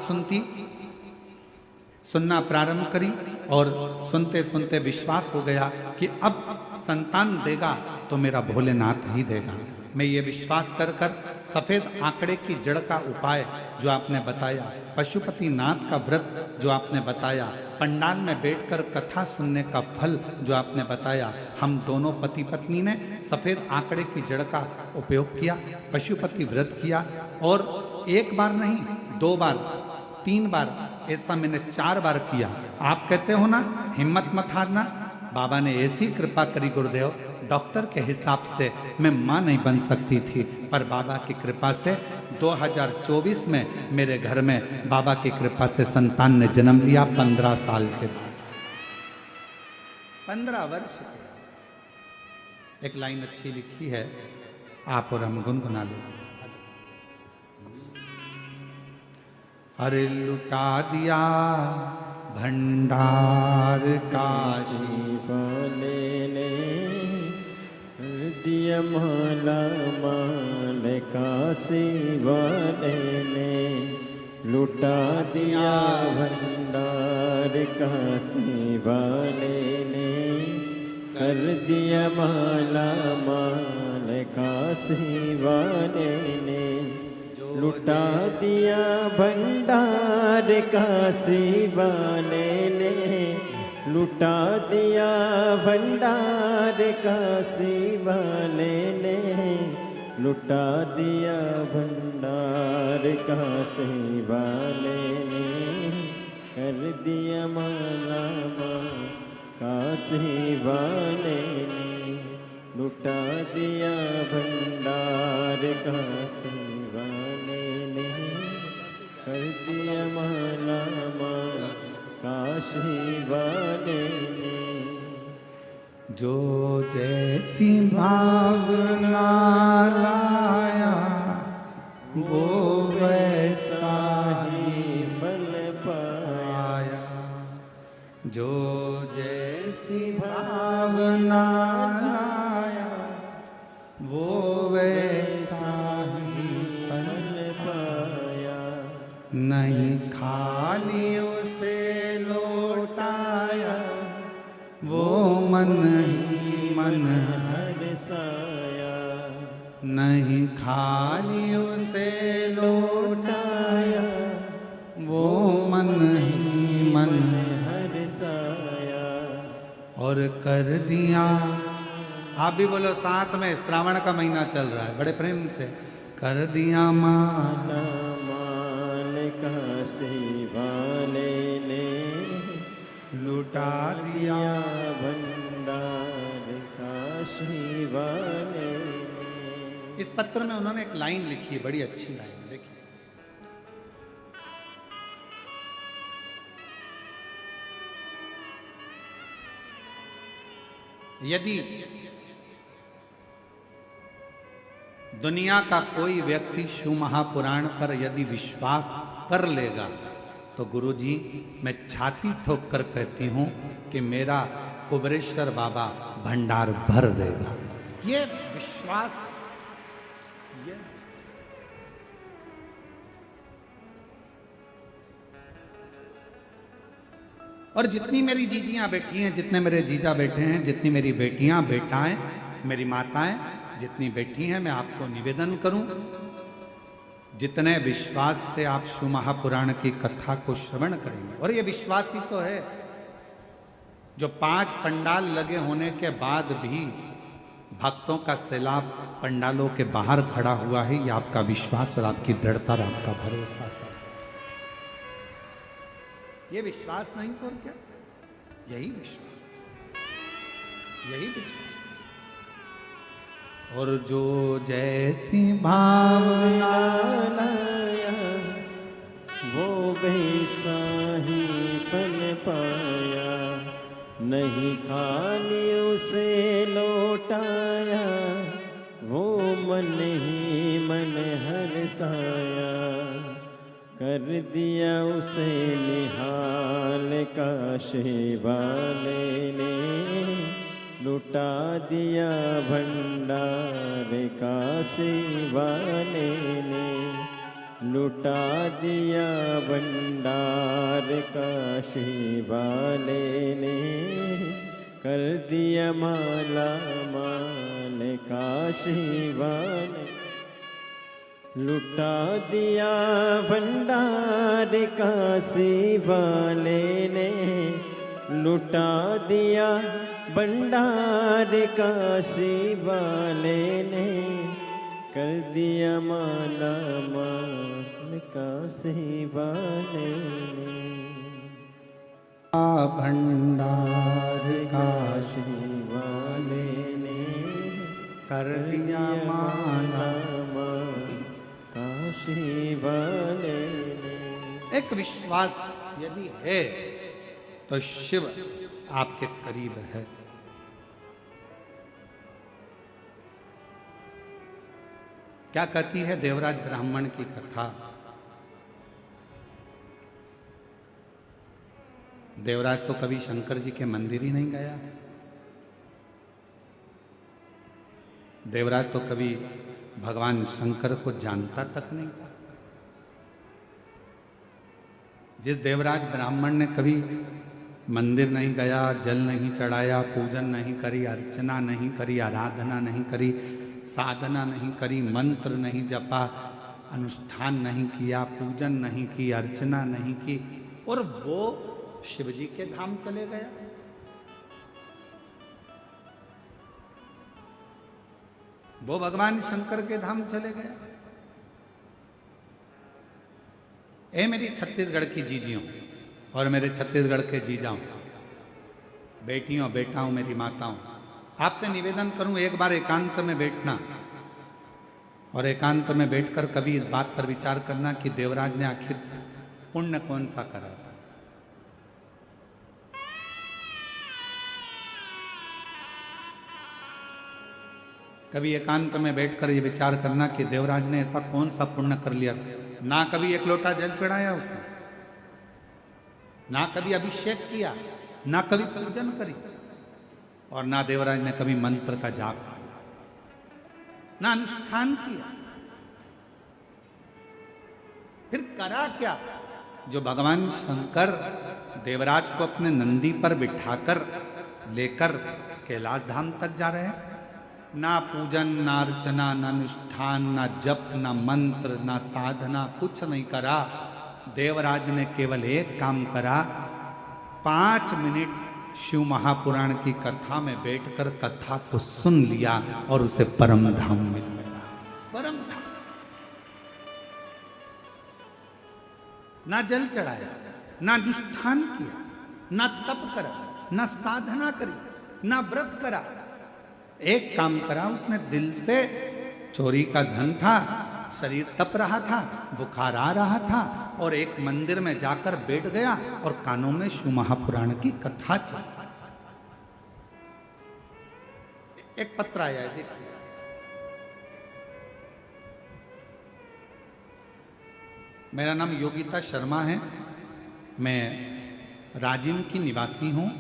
सुनना प्रारंभ करी और सुनते सुनते विश्वास हो गया कि अब संतान देगा तो मेरा भोलेनाथ ही देगा। मैं ये विश्वास कर कर सफेद आंकड़े की जड़ का उपाय जो आपने बताया, पशुपति नाथ का व्रत जो आपने बताया, पंडाल में बैठकर कथा सुनने का फल जो आपने बताया, हम दोनों पति पत्नी ने सफेद आंकड़े की जड़ का उपयोग किया, पशुपति व्रत किया और एक बार नहीं, 2 बार, 3 बार, ऐसा मैंने 4 बार किया। आप कहते हो ना हिम्मत मत हारना, बाबा ने ऐसी कृपा करी गुरुदेव, डॉक्टर के हिसाब से मैं माँ नहीं बन सकती थी, पर बाबा की कृपा से 2024 में मेरे घर में बाबा की कृपा से संतान ने जन्म लिया 15 साल के बाद। 15 वर्ष। एक लाइन अच्छी लिखी है, आप और हम गुनगुना लो। अरे लुटा दिया भंडार काशी वाले ने, दिया माला माल काशी वाले ने, लुटा दिया भंडार काशी वाले ने, कर दिया माला माल काशी वाले ने, लुटा दिया भंडार काशी वाले ने, लुटा दिया भंडार काशी वाले ने, लुटा दिया भंडार काशी वाले ने, दिया माला माँ काशी वाले ने, लुटा दिया भंडार काशी वाले ने, कर दिया माला माँ काशी वाले ने। जो जैसी भावना लाया वो वैसा ही फल पाया, जो जैसी भावना लाया वो वैसा ही फल पाया। नहीं खाली उसे लौटाया वो मन ही मन हरसाया, नहीं खाली उसे लौटाया वो मन ही मन हरसाया। और कर दिया। आप भी बोलो साथ में, श्रावण का महीना चल रहा है, बड़े प्रेम से। कर दिया मान मान काशी वाले ने, लुटा दिया। भंडार काशी वाले ने। इस पत्र में उन्होंने एक लाइन लिखी है, बड़ी अच्छी लाइन, देखिए। यदि दुनिया का कोई व्यक्ति शिव महापुराण पर यदि विश्वास कर लेगा तो गुरुजी मैं छाती ठोक कर कहती हूं कि मेरा कुबरेश्वर बाबा भंडार भर देगा। ये विश्वास, ये और जितनी मेरी जीजियां बैठी हैं, जितने मेरे जीजा बैठे हैं, जितनी मेरी बेटियां बेटाएं, मेरी माताएं जितनी बैठी हैं, मैं आपको निवेदन करूं, जितने विश्वास से आप शिव महापुराण की कथा को श्रवण करेंगे, और ये विश्वास ही तो है जो 5 पंडाल लगे होने के बाद भी भक्तों का सैलाब पंडालों के बाहर खड़ा हुआ है, ये आपका विश्वास और आपकी दृढ़ता और आपका भरोसा है। ये विश्वास नहीं तो और क्या, यही विश्वास, यही विश्वास। और जो जैसी भावना लाया वो वैसा ही फल पाया, नहीं खाली उसे लौटाया वो मन ही मन हरसाया, कर दिया उसे निहाल काशी वाले ने, लुटा दिया भंडार काशी वाले ने, लुटा दिया भंडार काशी वाले ने, कर दिया माला माल काशी वाले, लुटा दिया भंडार काशी वाले ने, लुटा दिया भंडार काशी वाले ने, कर दिया माला माल काशी वाले ने। भंडार काशी वाले ने कर दिया माला माल काशी वाले ने। एक विश्वास यदि है तो शिव आपके करीब है। क्या कहती है देवराज ब्राह्मण की कथा? देवराज तो कभी शंकर जी के मंदिर ही नहीं गया। देवराज तो कभी भगवान शंकर को जानता तक नहीं था। जिस देवराज ब्राह्मण ने कभी मंदिर नहीं गया, जल नहीं चढ़ाया, पूजन नहीं करी, अर्चना नहीं करी, आराधना नहीं करी, साधना नहीं करी, मंत्र नहीं जपा, अनुष्ठान नहीं किया, पूजन नहीं की, अर्चना नहीं की, और वो शिव जी के धाम चले गया। वो भगवान शंकर के धाम चले गया। ए मेरी छत्तीसगढ़ की जीजियों, और मेरे छत्तीसगढ़ के जीजाओं, बेटियों, बेटाओं, मेरी माताओं, आपसे निवेदन करूं एक बार एकांत में बैठना और एकांत में बैठकर कभी इस बात पर विचार करना कि देवराज ने आखिर पुण्य कौन सा करा था। कभी एकांत में बैठकर ये विचार करना कि देवराज ने ऐसा कौन सा पुण्य कर लिया। ना कभी एक लोटा जल चढ़ाया उसने, ना कभी अभिषेक किया, ना कभी पूजन करी, और ना देवराज ने कभी मंत्र का जाप किया, ना अनुष्ठान किया। फिर करा क्या? जो भगवान शंकर देवराज को अपने नंदी पर बिठाकर लेकर कैलाश धाम तक जा रहे हैं, ना पूजन, ना अर्चना, ना अनुष्ठान, ना जप, ना मंत्र, ना साधना, कुछ नहीं करा। देवराज ने केवल एक काम करा, 5 मिनट शिव महापुराण की कथा में बैठकर कथा को सुन लिया और उसे परम धाम मिल गया। परम धाम। ना जल चढ़ाया, ना अनुष्ठान किया, ना तप करा, ना साधना करी, ना व्रत करा। एक काम करा उसने, दिल से चोरी का धन था, शरीर तप रहा था, बुखार आ रहा था, और एक मंदिर में जाकर बैठ गया और कानों में शिव महापुराण की कथा चल। एक पत्र आया है, देखिए। मेरा नाम योगिता शर्मा है, मैं राजिम की निवासी हूँ,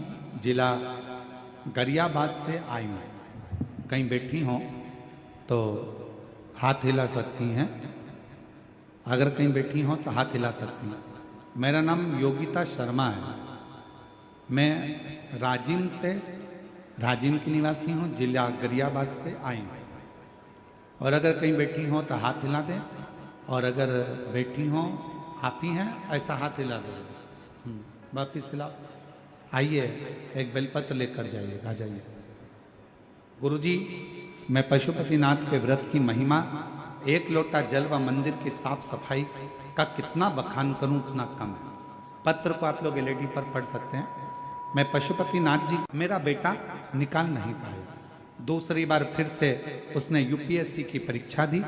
जिला गरियाबाद से आई हूँ। कहीं बैठी हों तो हाथ हिला सकती हैं, अगर कहीं बैठी हों तो हाथ हिला सकती हैं। मेरा नाम योगिता शर्मा है, मैं राजिम की निवासी हूँ, जिला गरियाबाद से आई हूँ। और अगर कहीं बैठी हों तो हाथ हिला दें, और अगर बैठी हों आप ही हैं ऐसा हाथ हिला दें। वापिस हिलाओ। आइए एक बेलपत्र लेकर जाइए, आ जाइए। गुरुजी, मैं पशुपतिनाथ के व्रत की महिमा, एक लोटा जल व मंदिर की साफ सफाई का कितना बखान करूं उतना कम है। पत्र को आप लोग एलईडी पर पढ़ सकते हैं। मैं पशुपतिनाथ जी, मेरा बेटा निकाल नहीं पाया। दूसरी बार फिर से उसने यूपीएससी की परीक्षा दी,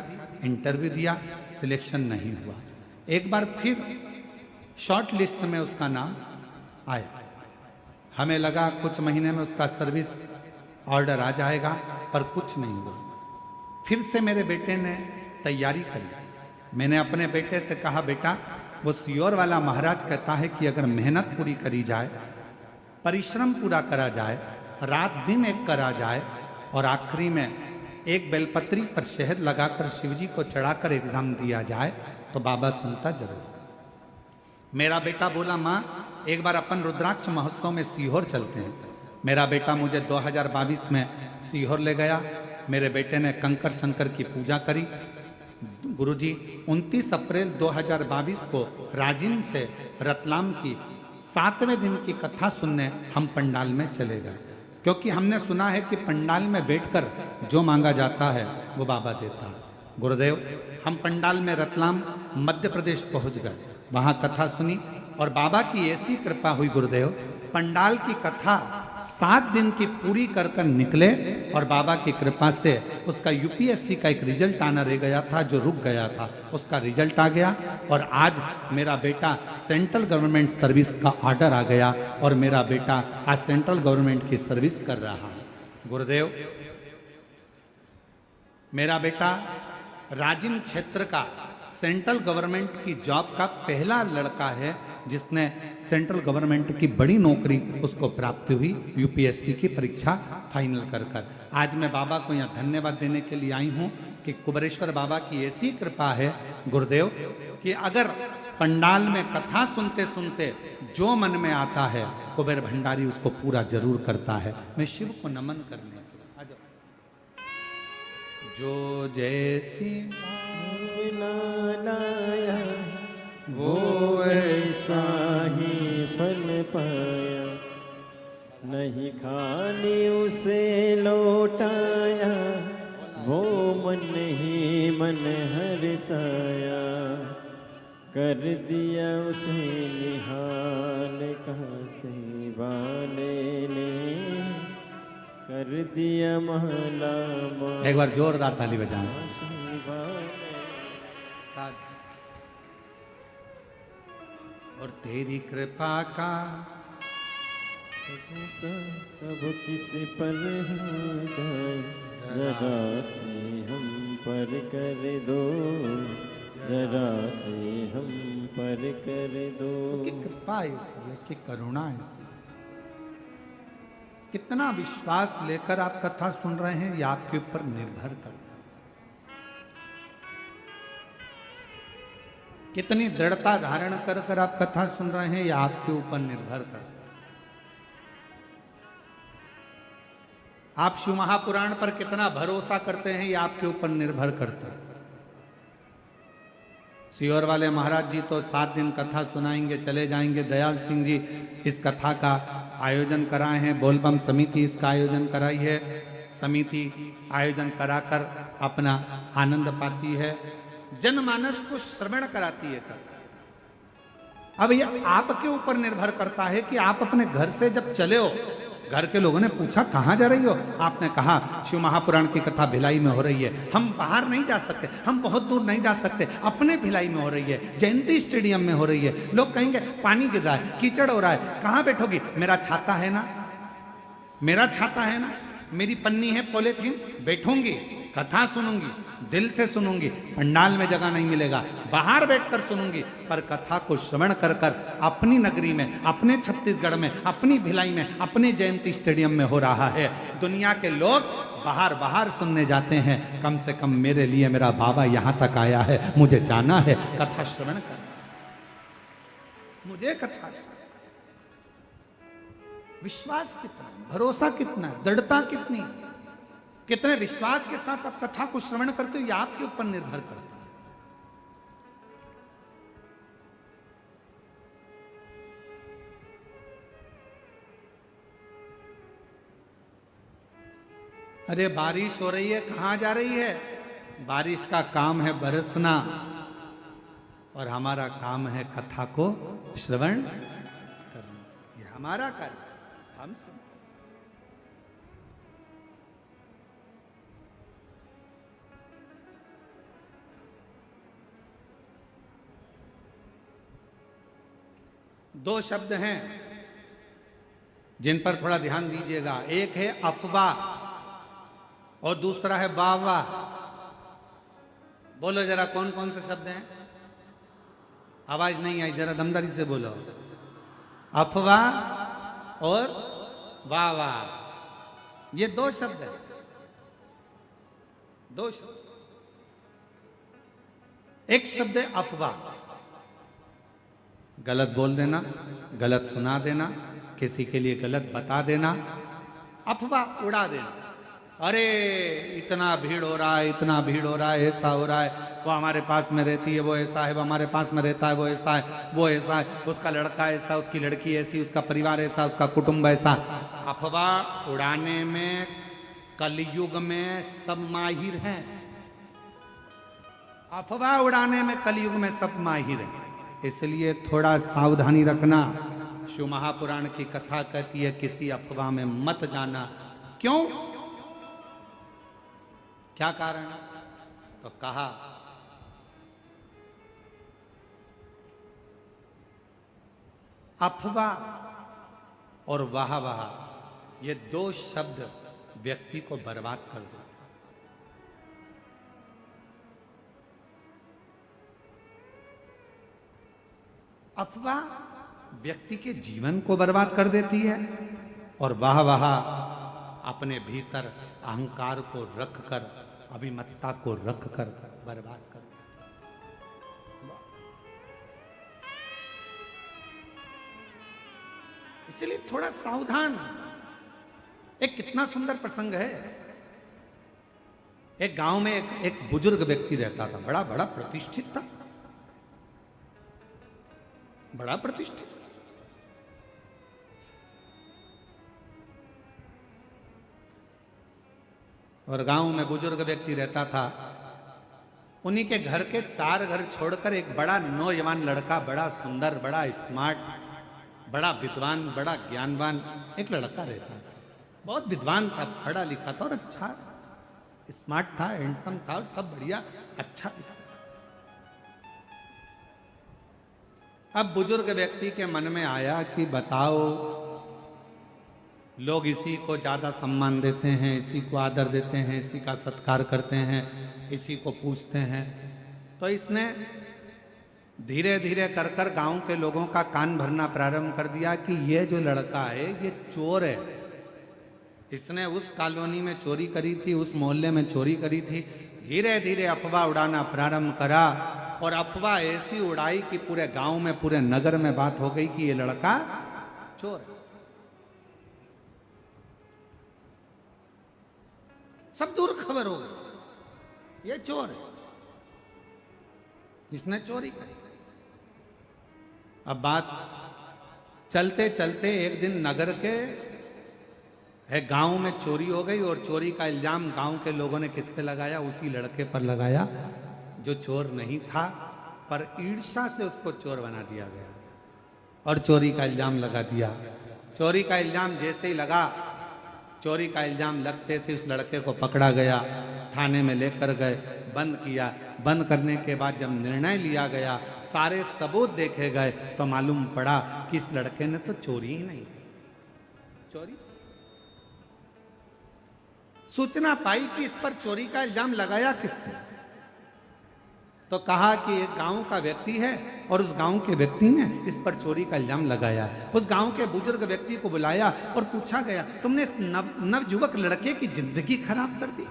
इंटरव्यू दिया, सिलेक्शन नहीं हुआ। एक बार फिर शॉर्ट लिस्ट में उसका नाम आया। हमें लगा कुछ महीने में उसका सर्विस ऑर्डर आ जाएगा, पर कुछ नहीं हुआ। फिर से मेरे बेटे ने तैयारी करी। मैंने अपने बेटे से कहा, बेटा वो सियोर वाला महाराज कहता है कि अगर मेहनत पूरी करी जाए, परिश्रम पूरा करा जाए, रात दिन एक करा जाए, और आखिरी में एक बेलपत्री पर शहद लगाकर शिवजी को चढ़ाकर एग्जाम दिया जाए तो बाबा सुनता जरूर। मेरा बेटा बोला, माँ एक बार अपन रुद्राक्ष महोत्सव में सीहोर चलते हैं। मेरा बेटा मुझे 2022 में सीहोर ले गया। मेरे बेटे ने कंकर शंकर की पूजा करी। गुरुजी, 29 अप्रैल 2022 को राजिम से रतलाम की 7वें दिन की कथा सुनने हम पंडाल में चले गए, क्योंकि हमने सुना है कि पंडाल में बैठकर जो मांगा जाता है वो बाबा देता है। गुरुदेव, हम पंडाल में रतलाम मध्य प्रदेश पहुंच गए, वहां कथा सुनी और बाबा की ऐसी कृपा हुई गुरुदेव, पंडाल की कथा 7 दिन की पूरी कर कर निकले और बाबा की कृपा से उसका यूपीएससी का एक रिजल्ट आना रह गया था, जो रुक गया था, उसका रिजल्ट आ गया। और आज मेरा बेटा सेंट्रल गवर्नमेंट सर्विस का ऑर्डर आ गया और मेरा बेटा आज सेंट्रल गवर्नमेंट की सर्विस कर रहा है। गुरुदेव, मेरा बेटा राजिम क्षेत्र का सेंट्रल गवर्नमेंट की जॉब का पहला लड़का है जिसने सेंट्रल गवर्नमेंट की बड़ी नौकरी उसको प्राप्त हुई यूपीएससी की परीक्षा फाइनल कर कर। आज मैं बाबा को यहाँ धन्यवाद देने के लिए आई हूँ कि कुबेरेश्वर बाबा की ऐसी कृपा है गुरुदेव कि अगर पंडाल में कथा सुनते सुनते जो मन में आता है कुबेर भंडारी उसको पूरा जरूर करता है। मैं शिव को नमन करने आ जाओ। जो जैसी लाया वो ऐसा ही फल पाया, नहीं खाली उसे लौटाया, वो मन ही मन हर्षाया, कर दिया उसे निहाल काशी वाले ने कर दिया महला एक बार जोरदार ताली बजाना। काशी वाले और तेरी कृपा का अब किसी पर हो जाए, जरा से हम पर कर दो, जरा से हम पर कर दो। उसकी कृपा है इसलिए, उसकी करुणा है इसलिए। कितना विश्वास लेकर आप कथा सुन रहे हैं ये आपके ऊपर निर्भर करता है। कितनी दृढ़ता धारण कर कर आप कथा सुन रहे हैं ये आपके ऊपर निर्भर करता है। आप शिव महापुराण पर कितना भरोसा करते हैं ये आपके ऊपर निर्भर करता है। सीहोर वाले महाराज जी तो 7 दिन कथा सुनाएंगे, चले जाएंगे। दयाल सिंह जी इस कथा का आयोजन कराए हैं, बोलबम समिति इसका आयोजन कराई है। समिति आयोजन कराकर अपना आनंद पाती है, जनमानस को श्रवण कराती है कथा। अब ये आपके ऊपर निर्भर करता है कि आप अपने घर से जब चले हो, घर के लोगों ने पूछा कहाँ जा रही हो, आपने कहा शिव महापुराण की कथा भिलाई में हो रही है, हम बाहर नहीं जा सकते, हम बहुत दूर नहीं जा सकते, अपने भिलाई में हो रही है, जयंती स्टेडियम में हो रही है। लोग कहेंगे पानी गिर रहा है, कीचड़ हो रहा है, कहाँ बैठोगी? मेरा छाता है ना, मेरा छाता है ना, मेरी पन्नी है पॉलीथीन, बैठूंगी, कथा सुनूंगी, दिल से सुनूंगी। पंडाल में जगह नहीं मिलेगा, बाहर बैठकर सुनूंगी, पर कथा को श्रवण कर कर अपनी नगरी में, अपने छत्तीसगढ़ में, अपनी भिलाई में, अपने जयंती स्टेडियम में हो रहा है। दुनिया के लोग बाहर बाहर सुनने जाते हैं, कम से कम मेरे लिए मेरा बाबा यहां तक आया है, मुझे जाना है, कथा श्रवण कर, मुझे कथा। विश्वास कितना, भरोसा कितना, दृढ़ता कितनी, कितने विश्वास के साथ आप कथा को श्रवण करते हो ये आपके ऊपर निर्भर करता है। अरे बारिश हो रही है, कहां जा रही है? बारिश का काम है बरसना और हमारा काम है कथा को श्रवण करना, ये हमारा कार्य, हम सुन। दो शब्द हैं जिन पर थोड़ा ध्यान दीजिएगा, एक है अफवाह और दूसरा है वाह। बोलो जरा कौन कौन से शब्द हैं? आवाज नहीं आई, जरा दमदारी से बोलो। अफवाह और वाह, ये दो शब्द हैं, दो शब्द। एक शब्द है अफवाह, गलत बोल देना, गलत सुना देना, किसी के लिए गलत बता देना, अफवाह उड़ा देना। अरे इतना भीड़ हो रहा है, इतना भीड़ हो रहा है, ऐसा हो रहा है, वो हमारे पास में रहती है, वो ऐसा है, वो हमारे पास में रहता है, वो ऐसा है, वो ऐसा है, उसका लड़का ऐसा, उसकी लड़की ऐसी, उसका परिवार ऐसा, उसका कुटुंब ऐसा। अफवाह उड़ाने में कलयुग में सब माहिर हैं, अफवाह उड़ाने में कलयुग में सब माहिर हैं। इसलिए थोड़ा सावधानी रखना। शिव महापुराण की कथा कहती है किसी अफवाह में मत जाना। क्यों? क्या कारण? तो कहा अफवाह और वाह वाह ये दो शब्द व्यक्ति को बर्बाद कर देते। अफवाह व्यक्ति के जीवन को बर्बाद कर देती है और वाह वाह अपने भीतर अहंकार को रखकर, अभिमत्ता को रखकर बर्बाद कर देती है। इसलिए थोड़ा सावधान। एक कितना सुंदर प्रसंग है। एक गांव में एक बुजुर्ग व्यक्ति रहता था, बड़ा बड़ा प्रतिष्ठित था, बड़ा प्रतिष्ठित। और गांव में बुजुर्ग व्यक्ति रहता था। उन्हीं के घर के 4 घर छोड़कर एक बड़ा नौजवान लड़का, बड़ा सुंदर, बड़ा स्मार्ट, बड़ा विद्वान, बड़ा ज्ञानवान एक लड़का रहता था। बहुत विद्वान था, पढ़ा लिखा था और अच्छा स्मार्ट था, हैंडसम था और सब बढ़िया अच्छा था। अब बुजुर्ग व्यक्ति के मन में आया कि बताओ, लोग इसी को ज्यादा सम्मान देते हैं, इसी को आदर देते हैं, इसी का सत्कार करते हैं, इसी को पूछते हैं। तो इसने धीरे धीरे कर कर गांव के लोगों का कान भरना प्रारंभ कर दिया कि ये जो लड़का है ये चोर है। इसने उस कॉलोनी में चोरी करी थी, उस मोहल्ले में चोरी करी थी। धीरे धीरे अफवाह उड़ाना प्रारंभ करा और अफवाह ऐसी उड़ाई कि पूरे गांव में, पूरे नगर में बात हो गई कि ये लड़का चोर है। सब दूर खबर हो गई, ये चोर है, इसने चोरी करी। अब बात चलते चलते एक दिन नगर के गांव में चोरी हो गई और चोरी का इल्जाम गांव के लोगों ने किस पे लगाया? उसी लड़के पर लगाया जो चोर नहीं था, पर ईर्ष्या से उसको चोर बना दिया गया और चोरी का इल्जाम लगा दिया। चोरी का इल्जाम जैसे ही लगा, चोरी का इल्जाम लगते से उस लड़के को पकड़ा गया, थाने में लेकर गए, बंद किया। बंद करने के बाद जब निर्णय लिया गया, सारे सबूत देखे गए, तो मालूम पड़ा कि इस लड़के ने तो चोरी ही नहीं की। चोरी सूचना पाई कि इस पर चोरी का इल्जाम लगाया किसने, तो कहा कि एक गांव का व्यक्ति है और उस गांव के व्यक्ति ने इस पर चोरी का इल्जाम लगाया। उस गांव के बुजुर्ग व्यक्ति को बुलाया और पूछा गया, तुमने इस नवयुवक लड़के की जिंदगी खराब कर दी,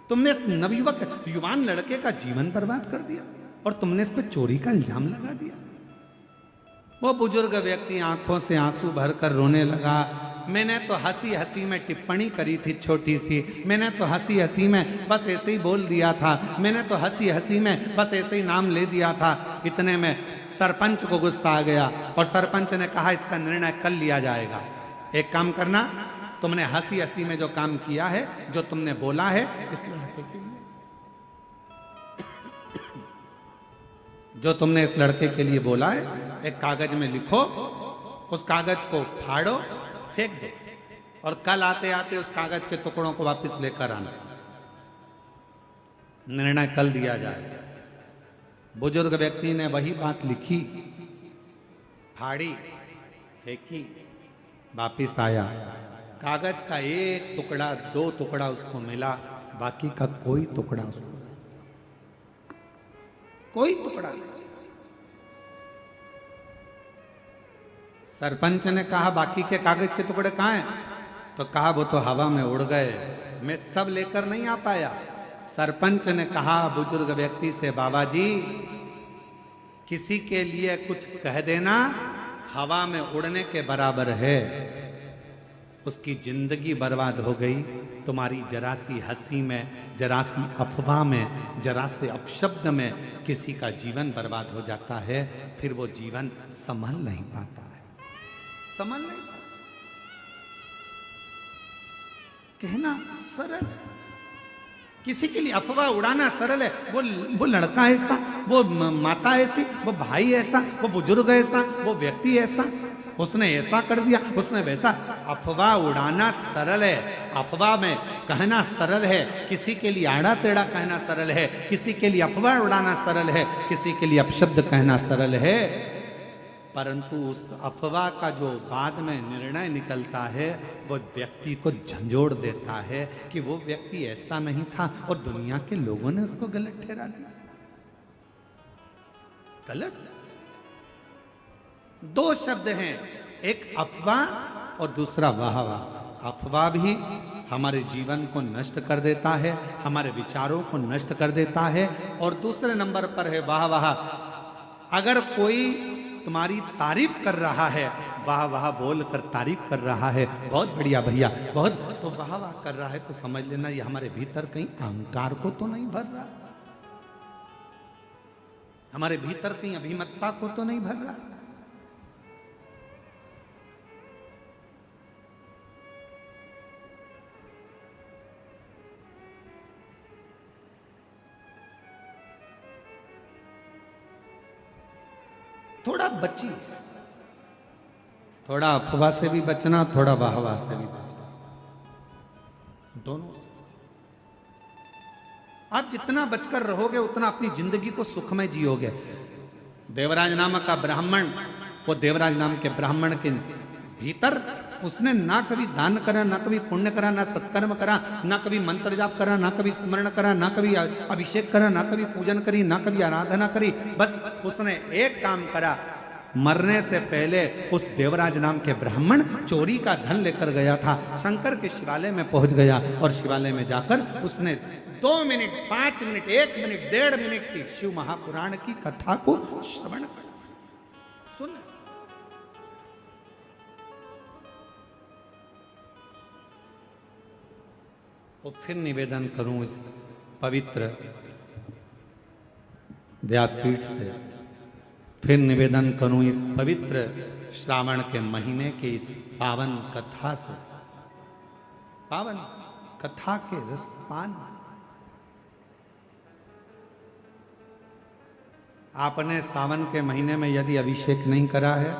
तुमने इस नवयुवक युवान लड़के का जीवन बर्बाद कर दिया और तुमने इस पर चोरी का इल्जाम लगा दिया। वो बुजुर्ग व्यक्ति आंखों से आंसू भरकर रोने लगा। मैंने तो हंसी हंसी में टिप्पणी करी थी छोटी सी, मैंने तो हंसी हंसी में बस ऐसे ही बोल दिया था, मैंने तो हंसी हंसी में बस ऐसे ही नाम ले दिया था। इतने में सरपंच को गुस्सा आ गया और सरपंच ने कहा इसका निर्णय कल लिया जाएगा। एक काम करना, तुमने हंसी हंसी में जो काम किया है, जो तुमने बोला है, इस लड़के के लिए जो तुमने इस लड़के के लिए बोला है, एक कागज में लिखो, उस कागज को फाड़ो, फेंक दो और कल आते आते उस कागज के टुकड़ों को वापस लेकर आना। निर्णय कल दिया जाए। बुजुर्ग व्यक्ति ने वही बात लिखी, फाड़ी, फेंकी, वापिस आया। कागज का एक टुकड़ा, दो टुकड़ा उसको मिला, बाकी का कोई टुकड़ा उसको, कोई टुकड़ा नहीं। सरपंच ने कहा बाकी के कागज के टुकड़े कहाँ हैं? तो कहा वो तो हवा में उड़ गए, मैं सब लेकर नहीं आ पाया। सरपंच ने कहा बुजुर्ग व्यक्ति से, बाबा जी किसी के लिए कुछ कह देना हवा में उड़ने के बराबर है। उसकी जिंदगी बर्बाद हो गई। तुम्हारी जरा सी हंसी में, जरा सी अफवाह में, जरा से अपशब्द में किसी का जीवन बर्बाद हो जाता है, फिर वो जीवन संभल नहीं पाता है, संभल नहीं पाता। कहना सरल है, किसी के लिए अफवाह उड़ाना सरल है। वो लड़का ऐसा, वो माता ऐसी, वो भाई ऐसा, वो बुजुर्ग ऐसा, वो व्यक्ति ऐसा, उसने ऐसा कर दिया, उसने वैसा। अफवाह उड़ाना सरल है, अफवाह में कहना सरल है, किसी के लिए आड़ा टेढ़ा कहना सरल है, किसी के लिए अफवाह उड़ाना सरल है, किसी के लिए अपशब्द कहना सरल है। परंतु उस अफवाह का जो बाद में निर्णय निकलता है, वो व्यक्ति को झंझोड़ देता है कि वो व्यक्ति ऐसा नहीं था और दुनिया के लोगों ने उसको गलत ठहरा दिया। गलत दो शब्द हैं, एक अफवाह और दूसरा वाह वाह। अफवाह भी हमारे जीवन को नष्ट कर देता है, हमारे विचारों को नष्ट कर देता है। और दूसरे नंबर पर है वाह वाह। अगर कोई तुम्हारी तारीफ कर रहा है, वाह वाह बोल कर तारीफ कर रहा है, बहुत बढ़िया भैया, बहुत, तो वाह वाह कर रहा है, तो समझ लेना ये हमारे भीतर कहीं अहंकार को तो नहीं भर रहा, हमारे भीतर कहीं अभिमतता को तो नहीं भर रहा। थोड़ा बचिए, थोड़ा अफवाह से भी बचना, थोड़ा वाहवाह से भी बचना, दोनों से। आप जितना बचकर रहोगे उतना अपनी जिंदगी को सुखमय जियोगे। देवराज नामक का ब्राह्मण, वो देवराज नाम के ब्राह्मण के भीतर उसने ना कभी दान करा, ना कभी पुण्य करा, ना सत्कर्म करा, ना कभी मंत्र जाप करा, ना कभी स्मरण करा, ना कभी अभिषेक करा, ना कभी पूजन करी, ना कभी आराधना करी। बस उसने एक काम करा, मरने से पहले उस देवराज नाम के ब्राह्मण चोरी का धन लेकर गया था, शंकर के शिवालय में पहुंच गया और शिवालय में जाकर उसने 2 मिनट, 5 मिनट, 1 मिनट, 1.5 मिनट की शिव महापुराण की कथा को श्रवण कर सुन। और फिर निवेदन करूं इस पवित्र व्यासपीठ से, फिर निवेदन करूं इस पवित्र श्रावण के महीने के इस पावन कथा से, पावन कथा के रसपान। आपने सावन के महीने में यदि अभिषेक नहीं करा है,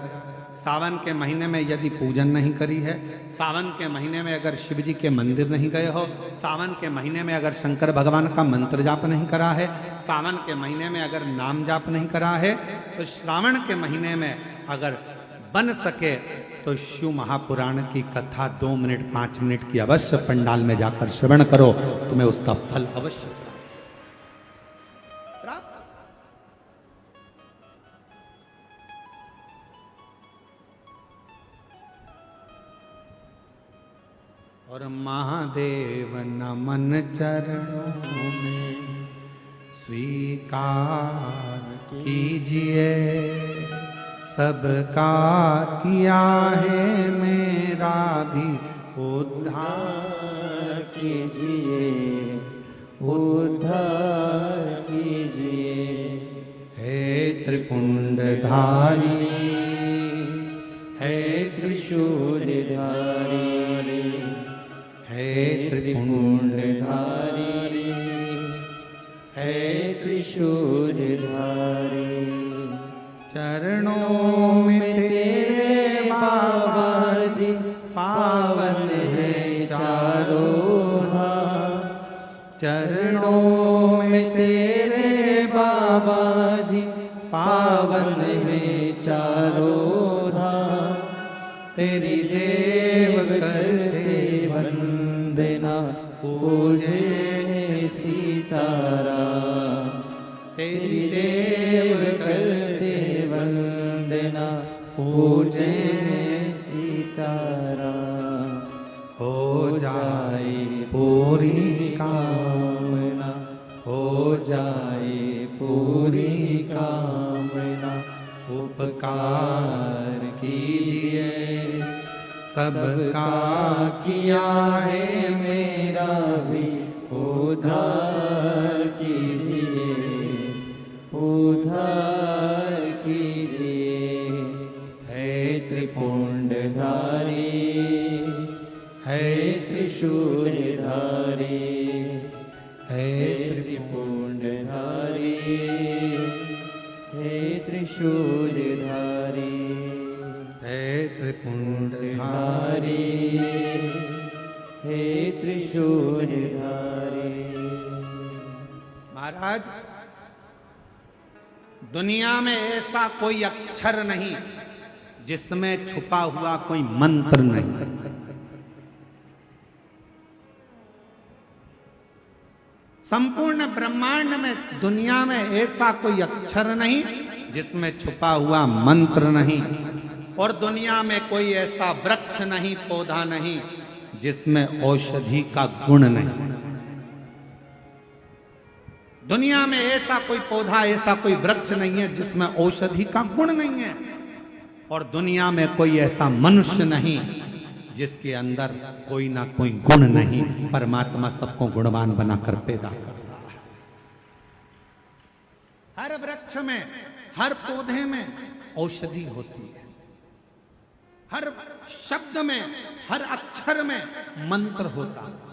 सावन के महीने में यदि पूजन नहीं करी है, सावन के महीने में अगर शिव जी के मंदिर नहीं गए हो, सावन के महीने में अगर शंकर भगवान का मंत्र जाप नहीं करा है, सावन के महीने में अगर नाम जाप नहीं करा है, तो श्रावण के महीने में अगर बन सके तो शिव महापुराण की कथा 2 मिनट 5 मिनट की अवश्य पंडाल में जाकर श्रवण करो, तुम्हें उसका फल अवश्य प्राप्त। और महादेव नमन चरणों में स्वीकार कीजिए, सबका किया है मेरा भी उद्धार कीजिए, उद्धार कीजिए। हे त्रिपुंडधारी, हे त्रिशूलधारी, हे त्रिपुंडधारी, हे त्रिशूलधारी। चरणों में तेरे बाबा जी पावन है चारों धाम, चरणों में तेरे बाबा जी पावन है चारों धाम। तेरी देव करते वंदना पूजे सीताराम, तेरी देव करते वंदना पूजे सीताराम। हो जाए पूरी कामना, हो जाए पूरी कामना। उपकार कीजिए, सबका किया है मेरा भी उद्धार कीजिए, उद्धार कीजिए। हे त्रिपुंडधारी, हे त्रिशूलधारी, हे त्रिपुंडधारी, हे त्रिशूलधारी, हे त्रिपुंडधारी, हे त्रिशूलधारी। महाराज, दुनिया में ऐसा कोई अक्षर नहीं जिसमें छुपा हुआ कोई मंत्र नहीं। संपूर्ण ब्रह्मांड में, दुनिया में ऐसा कोई अक्षर नहीं जिसमें छुपा हुआ मंत्र नहीं, और दुनिया में कोई ऐसा वृक्ष नहीं, पौधा नहीं जिसमें औषधि का गुण नहीं। दुनिया में ऐसा कोई पौधा, ऐसा कोई वृक्ष नहीं है जिसमें औषधि का गुण नहीं है, और दुनिया में कोई ऐसा मनुष्य नहीं जिसके अंदर कोई ना कोई गुण नहीं। परमात्मा सबको गुणवान बनाकर पैदा करता है। हर वृक्ष में, हर पौधे में औषधि होती है, हर शब्द में, हर अक्षर में मंत्र होता है।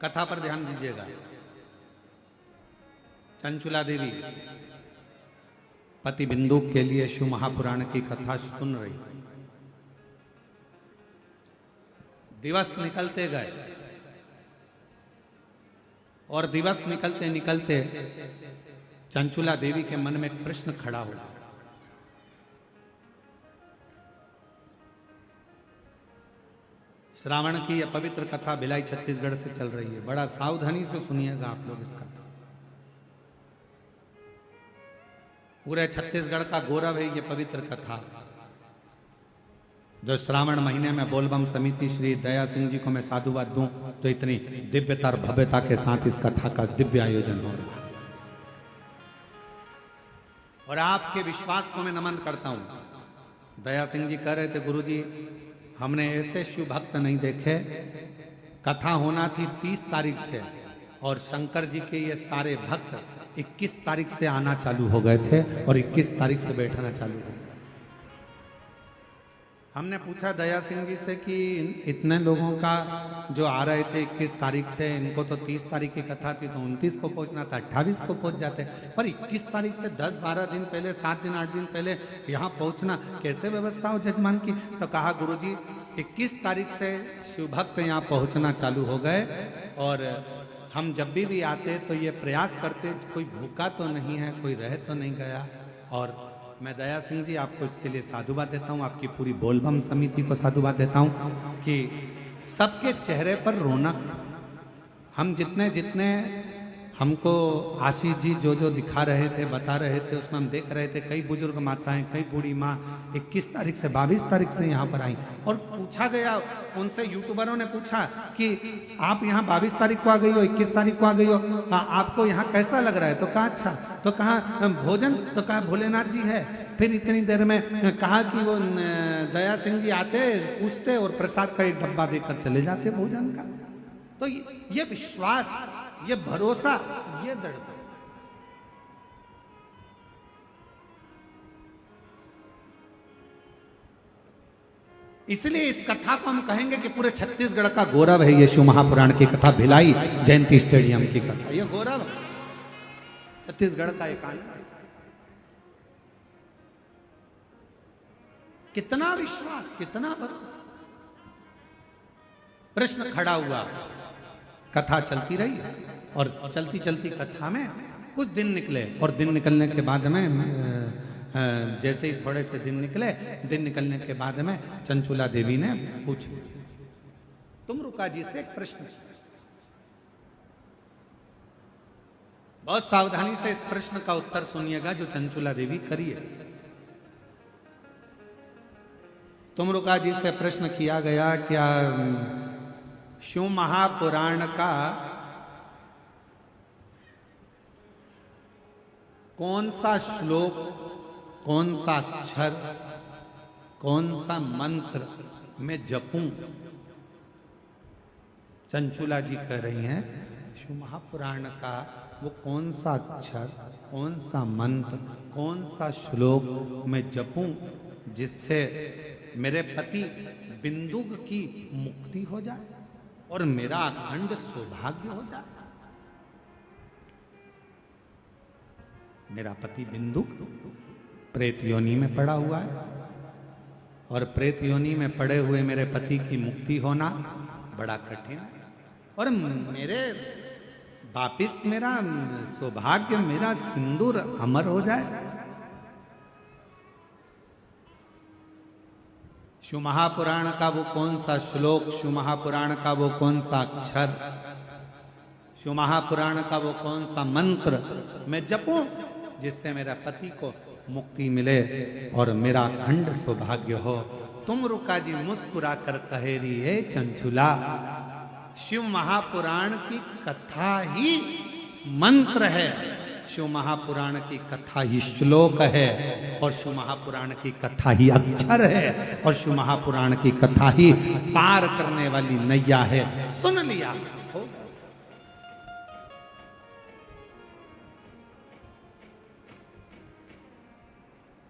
कथा पर ध्यान दीजिएगा। चंचुला देवी पति बिंदुक के लिए शिव महापुराण की कथा सुन रही। दिवस निकलते गए और दिवस निकलते निकलते चंचुला देवी के मन में एक प्रश्न खड़ा हुआ। श्रावण की यह पवित्र कथा भिलाई छत्तीसगढ़ से चल रही है। बड़ा सावधानी से सुनिएगा आप लोग इसका। पूरे छत्तीसगढ़ का गौरव है ये पवित्र कथा, जो श्रावण महीने में बोलबम समिति श्री दया सिंह जी को मैं साधुवाद दूं तो इतनी दिव्यता और भव्यता के साथ इस कथा का दिव्य आयोजन हो रहा है। और आपके विश्वास को मैं नमन करता हूं। दया सिंह जी कह रहे थे, गुरुजी हमने ऐसे शिव भक्त नहीं देखे। कथा होना थी 30 तारीख से और शंकर जी के ये सारे भक्त 21 तारीख से आना चालू हो गए थे और 21 तारीख से बैठना चालू हो गया। हमने पूछा दया सिंह जी से कि इतने लोगों का जो आ रहे थे 21 तारीख से, इनको तो 30 तारीख की कथा थी तो 29 को पहुंचना था, 28 को पहुंच जाते, पर 21 तारीख से 10-12 दिन पहले, 7 दिन 8 दिन पहले यहाँ पहुंचना कैसे व्यवस्था हो जजमान की? तो कहा गुरुजी 21 तारीख से शिव भक्त यहाँ पहुंचना चालू हो गए और हम जब भी आते तो ये प्रयास करते कोई भूखा तो नहीं है, कोई रह तो नहीं गया। और मैं दया सिंह जी आपको इसके लिए साधुवाद देता हूँ, आपकी पूरी बोलबम समिति को साधुवाद देता हूँ कि सबके चेहरे पर रौनक। हम जितने जितने हमको आशीष जी जो जो दिखा रहे थे, बता रहे थे, उसमें हम देख रहे थे कई बुजुर्ग माताएं, कई बूढ़ी माँ 21 तारीख से 22 तारीख से यहाँ पर आई। और पूछा गया उनसे, यूट्यूबरों ने पूछा कि आप यहाँ 22 तारीख को आ गई हो, 21 तारीख को आ गई हो, आपको यहाँ कैसा लग रहा है? तो कहा अच्छा। तो कहा भोजन? तो कहा भोलेनाथ जी है। फिर इतनी देर में कहा कि वो दया सिंह जी आते, पूछते और प्रसाद का एक डब्बा देकर चले जाते भोजन का। तो ये विश्वास, ये भरोसा, ये दृढ़। इसलिए इस कथा को हम कहेंगे कि पूरे छत्तीसगढ़ का गौरव है ये शिव महापुराण की कथा, भिलाई जयंती स्टेडियम की कथा। ये गौरव है छत्तीसगढ़ का एक आनंद। कितना विश्वास, कितना भरोसा। प्रश्न खड़ा हुआ, कथा चलती रही और चलती चलती कथा में कुछ दिन निकले और दिन निकलने के बाद में जैसे ही थोड़े से दिन निकले, दिन निकलने के बाद में चंचुला देवी ने पूछा, तुम रुका जी से एक प्रश्न। बहुत सावधानी से इस प्रश्न का उत्तर सुनिएगा जो चंचुला देवी करिए। तुम रुका जी से प्रश्न किया गया, क्या शिव महापुराण का कौन सा श्लोक, कौन सा अक्षर, कौन सा मंत्र मैं जपूं? चंचुला जी कह रही हैं शिव महापुराण का वो कौन सा अक्षर, कौन सा मंत्र, कौन सा श्लोक मैं जपूं जिससे मेरे पति बिंदुक की मुक्ति हो जाए और मेरा अखंड सौभाग्य हो जाए। मेरा पति बिंदुक प्रेत योनि में पड़ा हुआ है और प्रेत योनि में पड़े हुए मेरे पति की मुक्ति होना बड़ा कठिन है और मेरे वापिस मेरा सौभाग्य, मेरा सिंदूर अमर हो जाए। शिव महापुराण का वो कौन सा श्लोक, शिव महापुराण का वो कौन सा अक्षर, शिव महापुराण का वो कौन सा मंत्र मैं जपूं जिससे मेरा पति को मुक्ति मिले और मेरा अखंड सौभाग्य हो? तुम रुका जी मुस्कुरा कर कहे रही है चंचुला, शिव महापुराण की कथा ही मंत्र है, शिव महापुराण की कथा ही श्लोक है और शिव महापुराण की कथा ही अक्षर है और शिव महापुराण की कथा ही पार करने वाली नैया है। सुन लिया हो?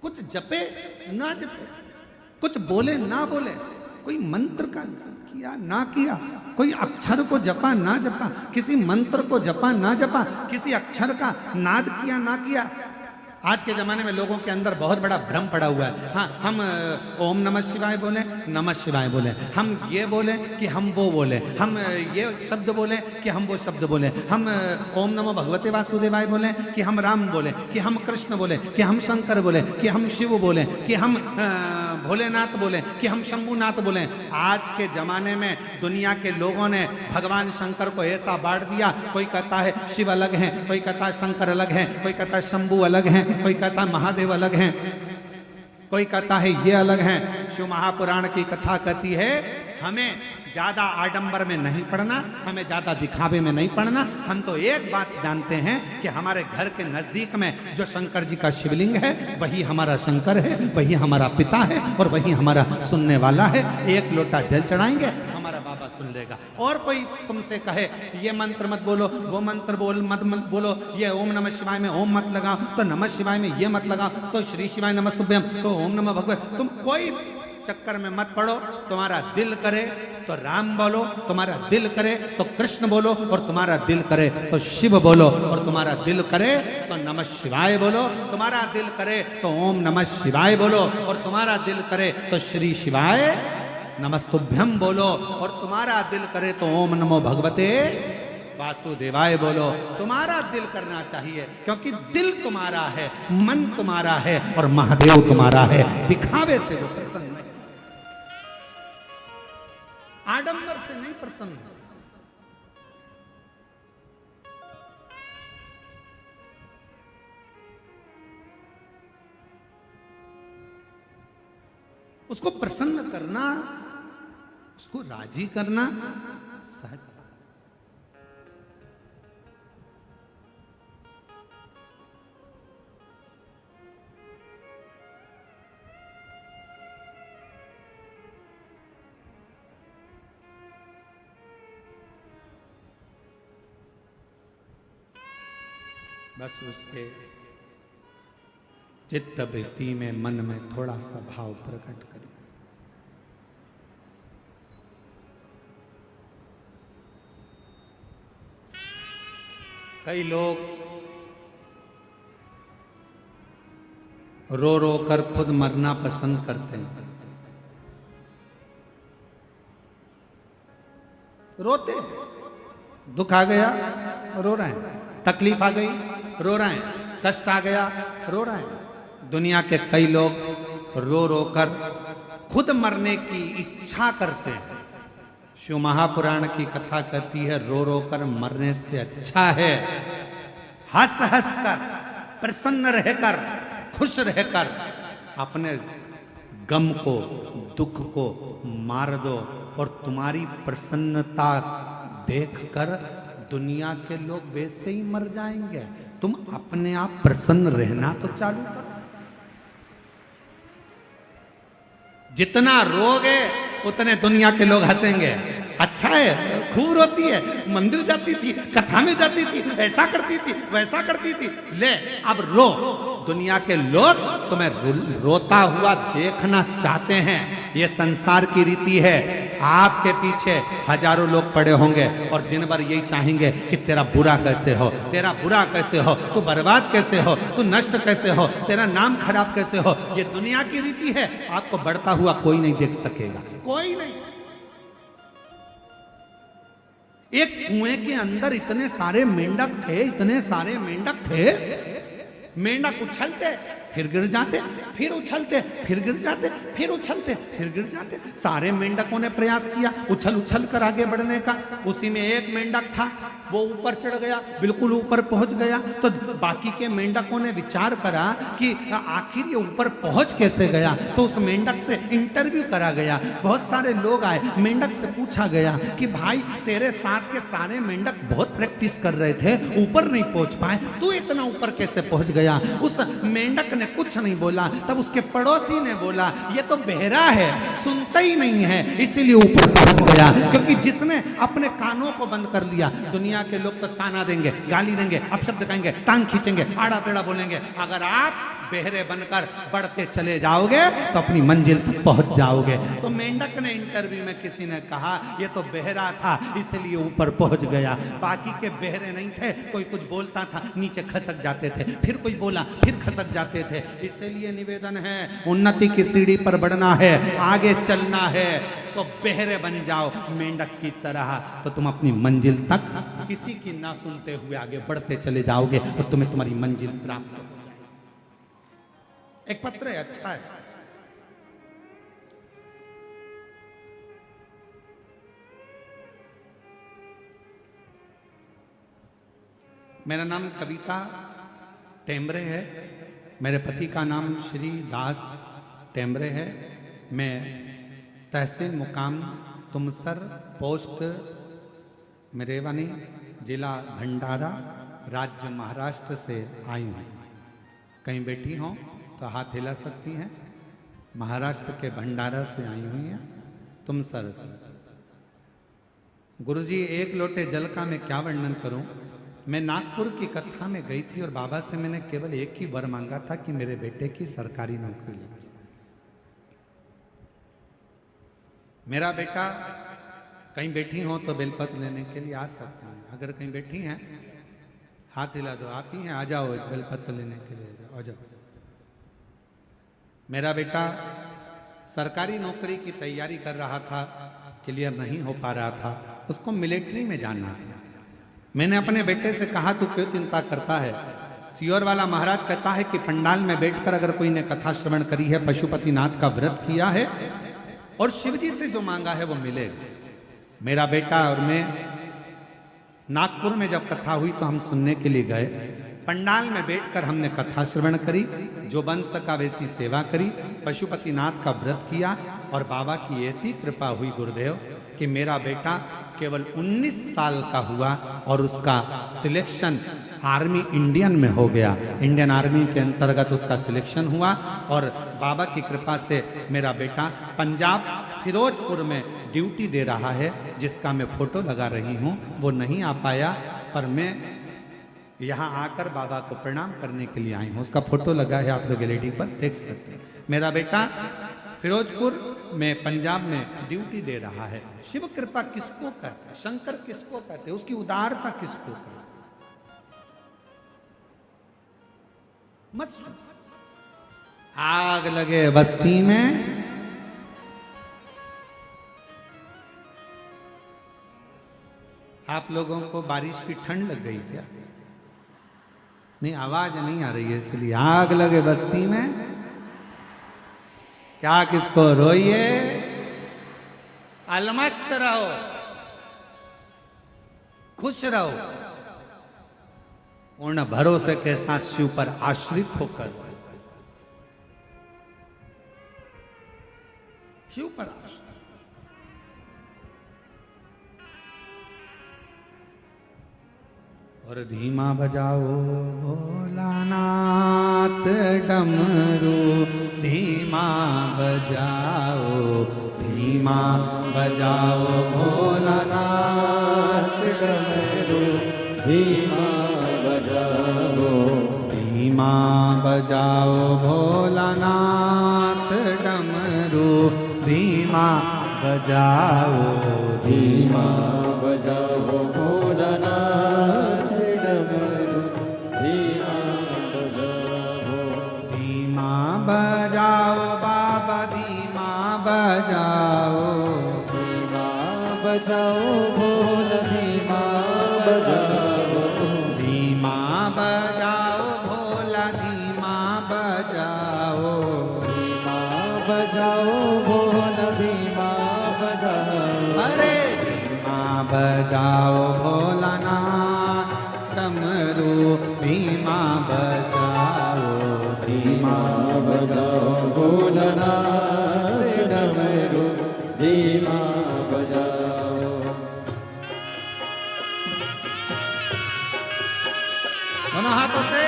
कुछ जपे ना जपे, कुछ बोले ना बोले, कोई मंत्र का किया ना किया, कोई अक्षर को जपा ना जपा, किसी मंत्र को जपा ना जपा, किसी अक्षर का नाद किया ना किया। आज के ज़माने में लोगों के अंदर बहुत बड़ा भ्रम पड़ा हुआ है। हाँ, हम ओम नमः शिवाय बोले, नमः शिवाय बोले, हम ये बोले कि हम वो बोले, हम ये शब्द बोले कि हम वो शब्द बोले, हम ओम नमो भगवते वासुदेवाय बोले कि हम राम बोले, कि हम कृष्ण बोले, कि हम शंकर बोले, कि हम शिव बोले, कि हम भोलेनाथ बोले, कि हम शंभुनाथ बोले। आज के ज़माने में दुनिया के लोगों ने भगवान शंकर को ऐसा बांट दिया, कोई कहता है शिव अलग है, कोई कहता है शंकर अलग है, कोई कहता है शंभु अलग है, कोई कहता है महादेव अलग हैं, कोई कहता है ये अलग हैं। शिव महापुराण की कथा कहती है हमें ज्यादा आडंबर में नहीं पढ़ना, हमें ज्यादा दिखावे में नहीं पढ़ना। हम तो एक बात जानते हैं कि हमारे घर के नजदीक में जो शंकर जी का शिवलिंग है वही हमारा शंकर है, वही हमारा पिता है और वही हमारा सुनने वाला है। एक लोटा जल चढ़ाएंगे, हमारा बाबा सुन लेगा। और कोई तुमसे कहे ये मंत्र मत बोलो, वो मंत्र मत बोलो, ये ओम नमः शिवाय में ओम मत लगाओ, तो नमः शिवाय में ये मत लगाओ, तो श्री शिवाय नमस्तुभ्यम, तो ओम नमः भगवत, तुम कोई चक्कर में मत पड़ो। तुम्हारा दिल करे तो राम बोलो, तुम्हारा दिल करे तो कृष्ण बोलो, और तुम्हारा दिल करे तो शिव बोलो, और तुम्हारा दिल करे तो नमः शिवाय बोलो, तुम्हारा दिल करे तो ओम नमः शिवाय बोलो, और तुम्हारा दिल करे तो श्री शिवाय नमस्तुभ्यम बोलो, और तुम्हारा दिल करे तो ओम नमो भगवते वासुदेवाय बोलो। तुम्हारा दिल करना चाहिए, क्योंकि दिल तुम्हारा है, मन तुम्हारा है और महादेव तुम्हारा है। दिखावे से वो प्रसन्न नहीं, आडंबर से नहीं प्रसन्न। उसको प्रसन्न करना, उसको राजी करना सहज। बस उसके चित्त वृत्ति में, मन में थोड़ा सा भाव प्रकट करें। कई लोग रो रो कर खुद मरना पसंद करते हैं। रोते, दुख आ गया रो रहे हैं, तकलीफ आ गई रो रहे हैं, कष्ट आ गया रो रहे हैं। दुनिया के कई लोग रो रो कर खुद मरने की इच्छा करते हैं। शिव महापुराण की कथा कहती है रो रो कर मरने से अच्छा है हंस हंस कर, प्रसन्न रहकर, खुश रहकर अपने गम को, दुख को मार दो, और तुम्हारी प्रसन्नता देखकर दुनिया के लोग वैसे ही मर जाएंगे। तुम अपने आप प्रसन्न रहना तो चालू करो। जितना रोगे उतने दुनिया के लोग हंसेंगे। अच्छा है, खूब रोती है, मंदिर जाती थी, कथा में जाती थी, ऐसा करती थी, वैसा करती थी, ले अब रो। दुनिया के लोग तुम्हें रोता हुआ देखना चाहते हैं। ये संसार की रीति है। आपके पीछे हजारों लोग पड़े होंगे और दिन भर यही चाहेंगे कि तेरा बुरा कैसे हो, तेरा बुरा कैसे हो, तू बर्बाद कैसे हो, तू नष्ट कैसे हो, तेरा नाम खराब कैसे हो। ये दुनिया की रीति है। आपको बढ़ता हुआ कोई नहीं देख सकेगा, कोई नहीं। एक कुएं के अंदर इतने सारे मेंढक थे, इतने सारे मेंढक थे। मेंढक उछलते फिर गिर जाते, फिर उछलते फिर गिर जाते, फिर उछलते फिर गिर जाते। सारे मेंढकों ने प्रयास किया उछल उछल कर आगे बढ़ने का। उसी में एक मेंढक था, वो ऊपर चढ़ गया, बिल्कुल ऊपर पहुंच गया। तो बाकी के मेंढकों ने विचार करा कि आखिर ये ऊपर पहुंच कैसे गया। तो उस मेंढक से इंटरव्यू करा गया। बहुत सारे लोग आए, मेंढक से पूछा गया कि भाई तेरे साथ के सारे मेंढक बहुत प्रैक्टिस कर रहे थे, ऊपर नहीं पहुंच पाए, तू इतना ऊपर कैसे पहुंच गया। उस मेंढक ने कुछ नहीं बोला। तब उसके पड़ोसी ने बोला ये तो बहरा है, सुनता ही नहीं है, इसीलिए ऊपर पहुंच गया। क्योंकि जिसने अपने कानों को बंद कर लिया, दुनिया के लोग तो ताना देंगे, गाली देंगे, अपशब्द कहेंगे, टांग खींचेंगे, आड़ा टेढ़ा बोलेंगे। अगर आप बेहरे बनकर बढ़ते चले जाओगे तो अपनी मंजिल तक पहुंच जाओगे। तो मेंढक ने इंटरव्यू में किसी ने कहा ये तो बेहरा था इसलिए ऊपर पहुंच गया, बाकी के बेहरे नहीं थे, कोई कुछ बोलता था नीचे खसक जाते थे, फिर कोई बोला फिर खसक जाते थे। इसलिए निवेदन है उन्नति की सीढ़ी पर बढ़ना है, आगे चलना है तो बेहरे बन जाओ मेंढक की तरह, तो तुम अपनी मंजिल तक किसी की ना सुनते हुए आगे बढ़ते चले जाओगे और तुम्हें तुम्हारी मंजिल प्राप्त हो जाएगी। एक पत्र है, अच्छा है। मेरा नाम कविता टेम्बरे है, मेरे पति का नाम श्री दास टेम्बरे है। मैं तहसील मुकाम तुमसर पोस्ट मेरेवानी जिला भंडारा राज्य महाराष्ट्र से आई हूँ। कहीं बैठी हों तो हाथ हिला सकती हैं। महाराष्ट्र के भंडारा से आई हुई हैं, तुमसर से। गुरुजी एक लोटे जल का मैं क्या वर्णन करूं। मैं नागपुर की कथा में गई थी और बाबा से मैंने केवल एक ही वर मांगा था कि मेरे बेटे की सरकारी नौकरी लग जाए। मेरा बेटा कहीं बैठी हो तो बेलपत्र लेने के लिए आ सकते हैं। अगर कहीं बैठी हैं हाथ हिला दो, आप ही हैं, आ जाओ एक बेलपत्र लेने के लिए, आ जाओ। मेरा बेटा सरकारी नौकरी की तैयारी कर रहा था, क्लियर नहीं हो पा रहा था, उसको मिलिट्री में जाना था। मैंने अपने बेटे से कहा तू क्यों चिंता करता है। सियोर वाला महाराज कहता है कि पंडाल में बैठकर अगर कोई ने कथा श्रवण करी है, पशुपतिनाथ का व्रत किया है और शिव जी से जो मांगा है वो मिलेगा। मेरा बेटा और मैं नागपुर में जब कथा हुई तो हम सुनने के लिए गए। पंडाल में बैठकर हमने कथा श्रवण करी, जो बन सका वैसी सेवा करी, पशुपतिनाथ का व्रत किया और बाबा की ऐसी कृपा हुई गुरुदेव कि मेरा बेटा केवल 19 साल का हुआ और उसका सिलेक्शन आर्मी इंडियन में हो गया। इंडियन आर्मी के अंतर्गत उसका सिलेक्शन हुआ और बाबा की कृपा से मेरा बेटा पंजाब फिरोजपुर में ड्यूटी दे रहा है, जिसका मैं फोटो लगा रही हूँ। वो नहीं आ पाया पर मैं यहाँ आकर बाबा को प्रणाम करने के लिए आई हूँ। उसका फोटो लगा है, आप लोग एलईडी पर देख सकते हैं। मेरा बेटा फिरोजपुर में पंजाब में ड्यूटी दे रहा है। शिव कृपा किसको कहते हैं, शंकर किसको कहते हैं, उसकी उदारता किसको कहते हैं। मत सुन। आग लगे बस्ती में आप लोगों को बारिश की ठंड लग गई क्या? नहीं, आवाज नहीं आ रही है इसलिए। आग लगे बस्ती में क्या किसको रोइए, अलमस्त रहो, खुश रहो, पूर्ण भरोसे के साथ शिव पर आश्रित होकर, शिव पर आश्रित। और धीमा बजाओ भोलानाथ डमरू, धीमा बजाओ, धीमा बजाओ भोलानाथ डमरू, धीमा बजाओ, धीमा बजाओ भोलानाथ डमरू, धीमा बजाओ, धीमा बजाओ भोलानाथ डमरू, धीमा बजाओ, धीमा बजाओ बाबा, धीमा बजाओ, धीमा बजाओ भोला, धीमा बजाओ, धीमा बजाओ भोला, धीमा बजाओ, धीमा बजाओ भोला, धीमा बजाओ, अरे धीमा बजाओ भोलानाथ डमरू, धीमा बजाओ, धीमा बजाओ भोलानाथ डमरू, धीमा बजाओ। दोनों हाथों से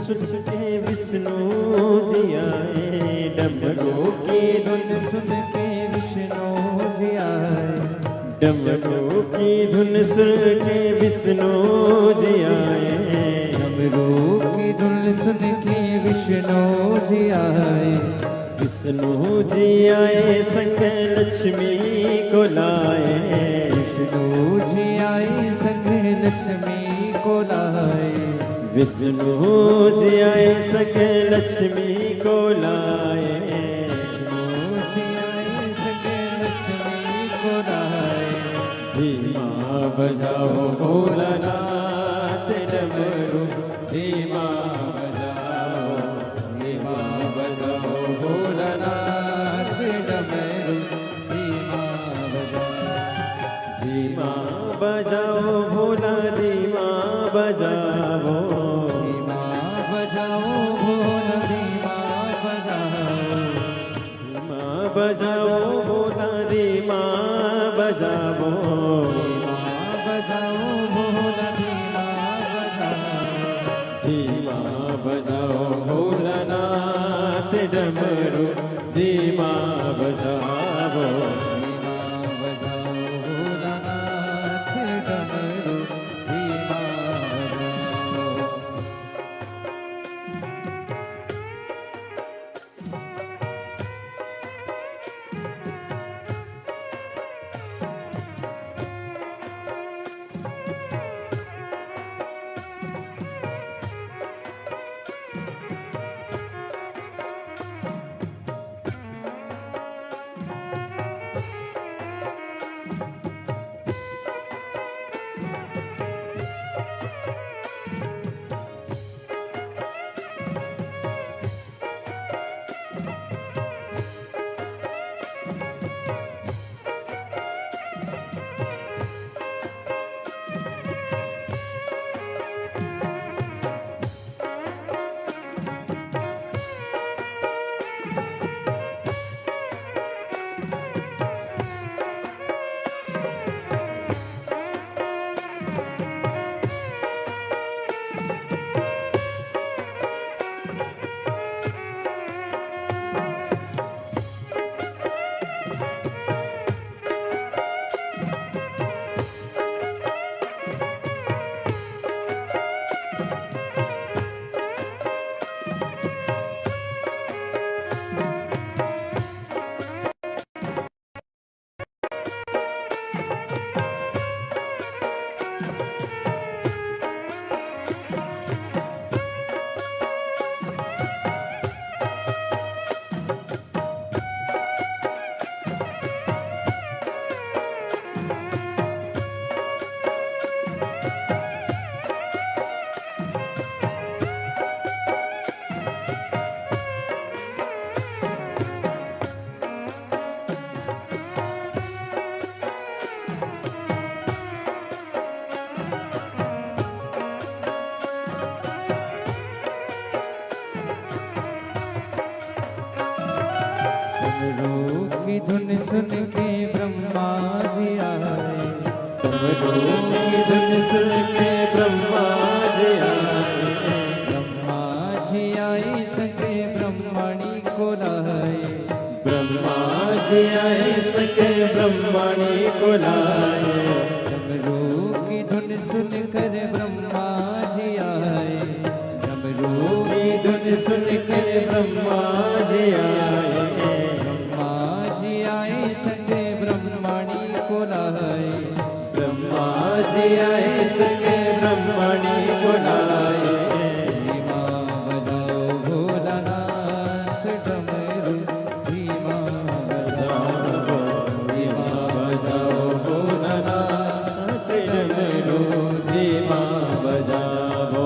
सुन के विष्णु जी आए, डमरू की धुन सुन के विष्णु जी आए, डमरू की धुन सुन के विष्णु जी आए, डमरू की धुन सुन के विष्णु जी आए, विष्णु जी आए संग लक्ष्मी को लाए, विष्णु जी आए संग लक्ष्मी को लाए, विष्णु जी आए संग लक्ष्मी को लाए, विष्णु जी आए संग लक्ष्मी को लाए, धीमा बजाओ भोलानाथ डमरू, धीमा बजाओ, धीमा बजाओ भोलानाथ डमरू, धीमा बजाओ, धीमा बजाओ भोला, धीमा बजाओ, धीमा बजाओ भोला, धीमा बजाओ, धीमा बजाओ भोला, धीमा बजाओ, धीमा बजाओ भोला, धीमा बजाओ, धीमा बजाओ भोलानाथ डमरू, धीमा बजाओ, धीमा बजाओ भोलानाथ डमरू, धीमा बजाओ। डमरू की धुन सुन के ब्रह्मा जी आए, डमरू की धुन सुन के ब्रह्मा जी आए, ब्रह्मा जी आए सके ब्रह्मणी को लाए, ब्रह्मा जी आए सके ब्रह्मणी को लाए, डमरू की धुन सुन कर ब्रह्मा जी आए, डमरू की धुन सुन कर ब्रह्मा जी आए, ब्रह्मा जी आए सके ब्रह्मणी को लाए, ब्रह्मा जी आए सके ब्रह्मणी को लाए, धीमा बजाओ भोलानाथ डमरू, धीमा बजाओ, धीमा बजाओ भोलानाथ डमरू, धीमा बजाओ।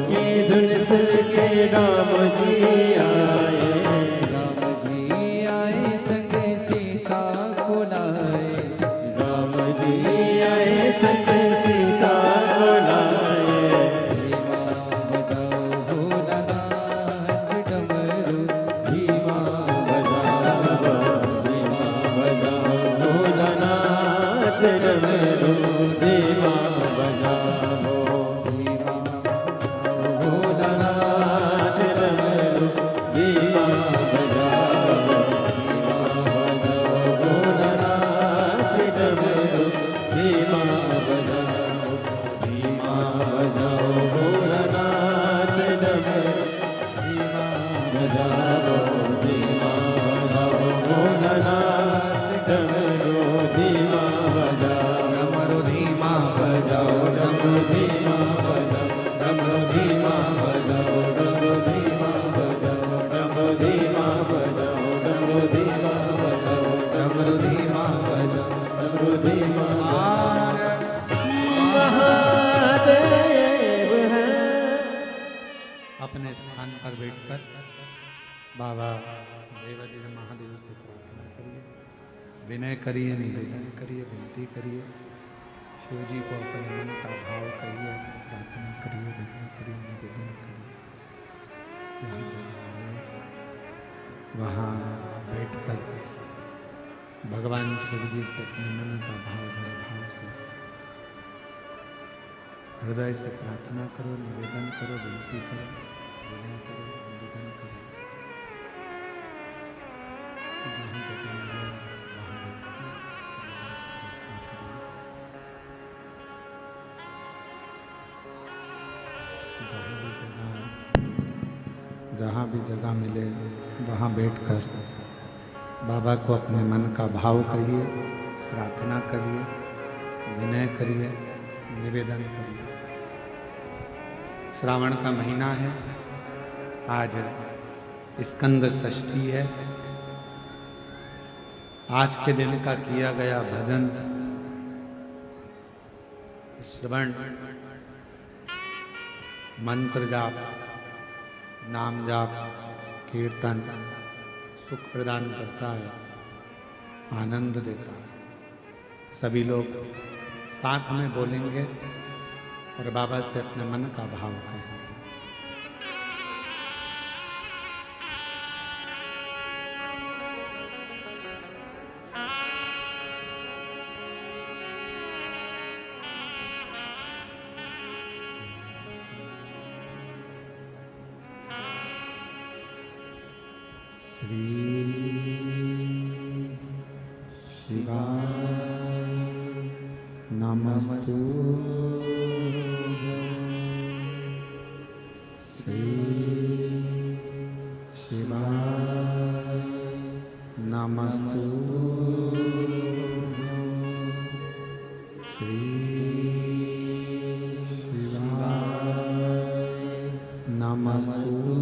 की धुन सुन के राम जी आए, राम जी आए संग सीता को लाए, राम जी आए संग सीता को लाए। धीमा बजाओ भोलानाथ डमरू, धीमा बजाओ, धीमा बजाओ भोलानाथ डमरू, धीमा बजाओ, धीमा भोलानाथ डमरू, धीमा बजाओ, धीमा बजाओ भोलानाथ डमरू, धीमा बजाओ, धीमा बजाओ भोलानाथ डमरू, धीमा बजाओ, धीमा बजाओ भोलानाथ डमरू, धीमा बजाओ, डमरू धीमा बजाओ, डमरू धीमा बजाओ, डमरू धीमा बजाओ, डमरू धीमा बजाओ, डमरू धीमा बजाओ, डमरू धीमा बजाओ, डमरू धीमा बजाओ, डमरू धीमा महादेव है। अपने स्थान पर बैठकर बाबा देवादिदेव महादेव से प्रार्थना करिए, विनय करिए, निवेदन करिए, विनती करिए। शिव जी को अपने मन का भाव करिए, प्रार्थना करिए, विनय करिए, निवेदन करिए। जहाँ जगह मिले वहाँ बैठकर भगवान शिव जी से अपने मन का भाव बड़े भाव से हृदय से प्रार्थना करो, निवेदन करो, विनती करो, विनय करो, निवेदन करो। जहाँ जगह मिले वहाँ बैठिए, भगवान से प्रार्थना करिए। जहाँ भी जगह मिले वहाँ बैठकर बाबा को अपने मन का भाव करिए, प्रार्थना करिए, विनय करिए, निवेदन करिए। श्रावण का महीना है, आज स्कंद षष्ठी है। आज के दिन का किया गया भजन, श्रवण, मंत्र जाप, नाम जाप, कीर्तन सुख प्रदान करता है, आनंद देता है। सभी लोग साथ में बोलेंगे और बाबा से अपने मन का भाव करेंगे। श्री शिवाय नमस्तुभ्यं, श्री शिवाय नमस्तुभ्यं, श्री शिवाय नमस्तुभ्यं,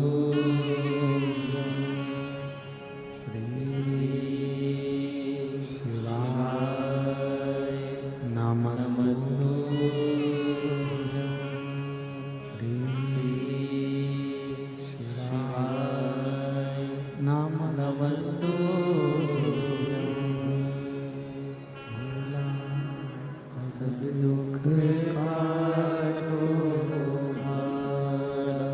श्री शिवाय नमस्तुभ्यं, श्री शिवाय नमस्तुभ्यं। भोला सब दुख काटो हारा,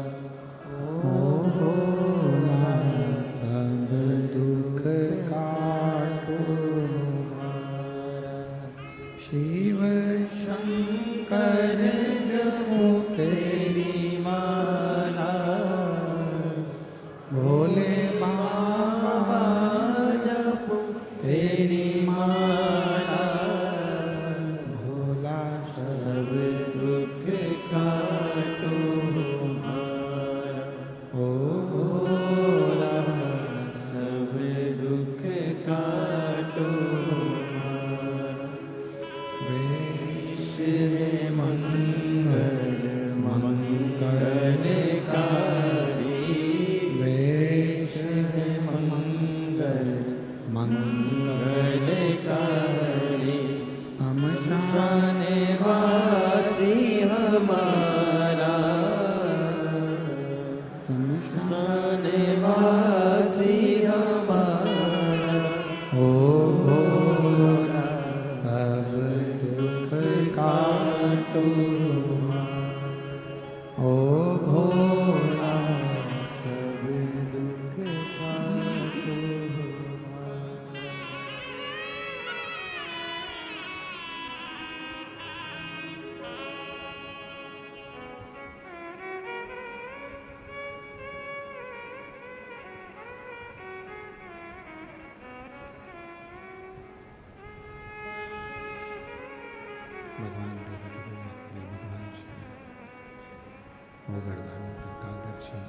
गोवर्धन त्रिकालदर्शी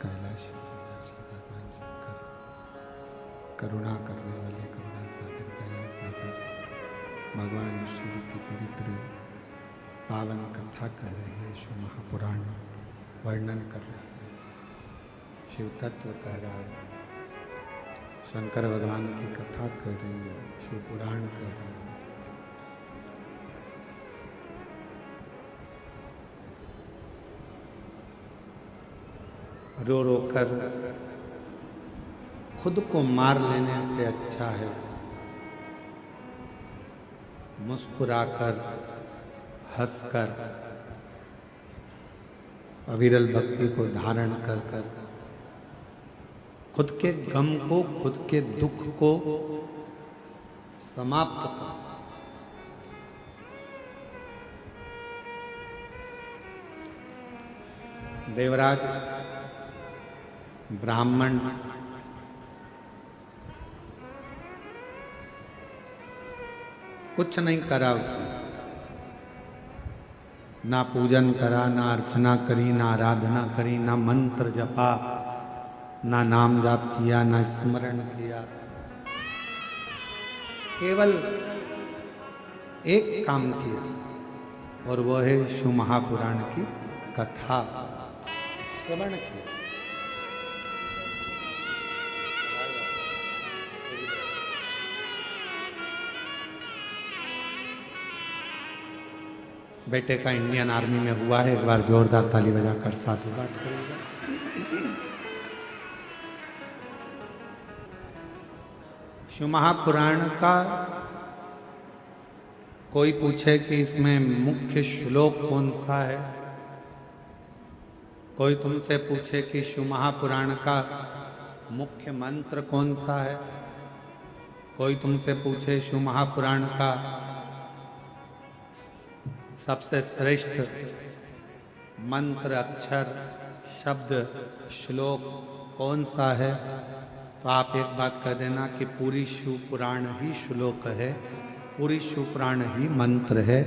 कैलाशी भगवान शंकर करुणा करने वाले करुणा सागर दया सागर भगवान शिव की पवित्र पावन कथा कर रहे हैं। शिव महापुराण वर्णन कर रहे हैं, शिव तत्व कह रहा है, शंकर भगवान की कथा कर रही है, शिव पुराण कर रही है। रो रो कर खुद को मार लेने से अच्छा है मुस्कुराकर हंसकर अविरल भक्ति को धारण कर कर खुद के गम को, खुद के दुख को समाप्त कर। देवराज ब्राह्मण कुछ नहीं करा उसने, ना पूजन करा, ना अर्चना करी, ना आराधना करी, ना मंत्र जपा, ना नाम जाप किया, ना स्मरण किया। केवल एक काम किया और वह है शिव महापुराण की कथा श्रवण किया। बेटे का इंडियन आर्मी में हुआ है, एक बार जोरदार ताली बजाकर साधुवाद करेगा। शिव महापुराण का कोई पूछे कि इसमें मुख्य श्लोक कौन सा है, कोई तुमसे पूछे कि शिव महापुराण का मुख्य मंत्र कौन सा है, कोई तुमसे पूछे शिव महापुराण का सबसे श्रेष्ठ मंत्र, अक्षर, शब्द, श्लोक कौन सा है, तो आप एक बात कह देना कि पूरी शिव पुराण ही श्लोक है, पूरी शिव पुराण ही मंत्र है,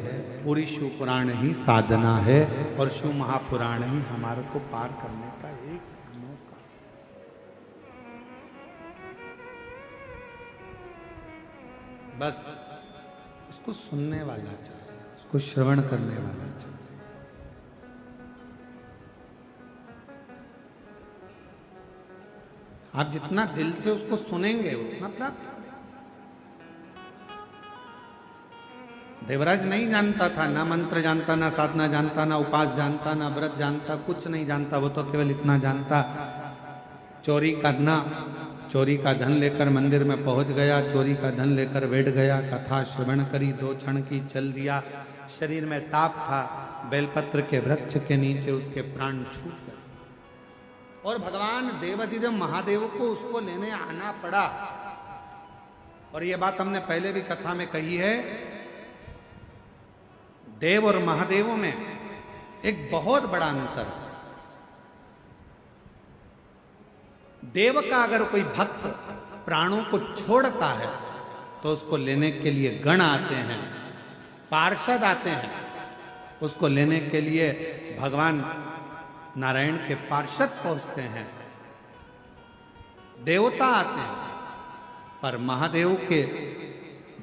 पूरी शिव पुराण ही साधना है और शिव महापुराण ही हमारे को पार करने का एक मौका। बस उसको सुनने वाला चाहिए, उसको श्रवण करने वाला चाहिए। आप जितना दिल से उसको सुनेंगे उतना प्राप्त। देवराज नहीं जानता था, ना मंत्र जानता, ना साधना जानता, ना उपास जानता, ना व्रत जानता, कुछ नहीं जानता। वो तो केवल इतना जानता, चोरी करना, चोरी का धन लेकर मंदिर में पहुंच गया, चोरी का धन लेकर बैठ गया, कथा श्रवण करी, 2 क्षण की चल दिया, शरीर में ताप था, बेलपत्र के वृक्ष के नीचे उसके प्राण छूट गए और भगवान देवाधिदेव महादेव को उसको लेने आना पड़ा। और ये बात हमने पहले भी कथा में कही है, देव और महादेवों में एक बहुत बड़ा अंतर है। देव का अगर कोई भक्त प्राणों को छोड़ता है तो उसको लेने के लिए गण आते हैं, पार्षद आते हैं, उसको लेने के लिए भगवान नारायण के पार्षद पहुंचते हैं, देवता आते हैं। पर महादेव के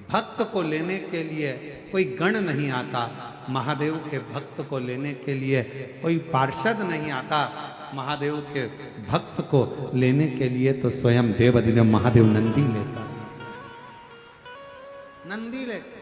भक्त को लेने के लिए कोई गण नहीं आता, महादेव के भक्त को लेने के लिए कोई पार्षद नहीं आता, महादेव के भक्त को लेने के लिए तो स्वयं देवाधिदेव महादेव नंदी लेता, नंदी लेता।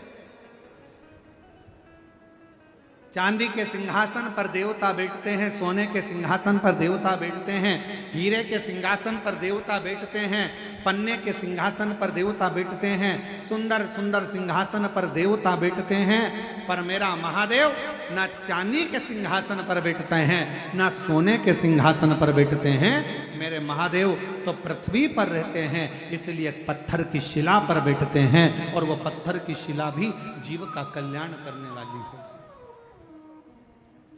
चांदी के सिंहासन पर देवता बैठते हैं, सोने के सिंहासन पर देवता बैठते हैं, हीरे के सिंहासन पर देवता बैठते हैं, पन्ने के सिंहासन पर देवता बैठते हैं, सुंदर सुंदर सिंहासन पर देवता बैठते हैं। पर मेरा महादेव ना चांदी के सिंहासन पर बैठते हैं, ना सोने के सिंहासन पर बैठते हैं। मेरे महादेव तो पृथ्वी पर रहते हैं, इसलिए पत्थर की शिला पर बैठते हैं और वो पत्थर की शिला भी जीव का कल्याण करने वाली हो,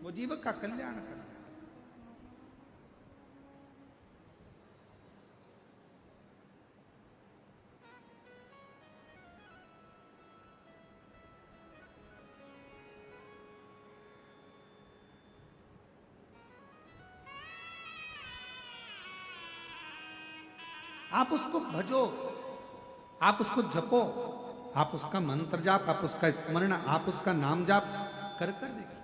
वो जीव का कल्याण करना। आप उसको भजो, आप उसको जपो, आप उसका मंत्र जाप, आप उसका स्मरण, आप उसका नाम जाप कर देखिए।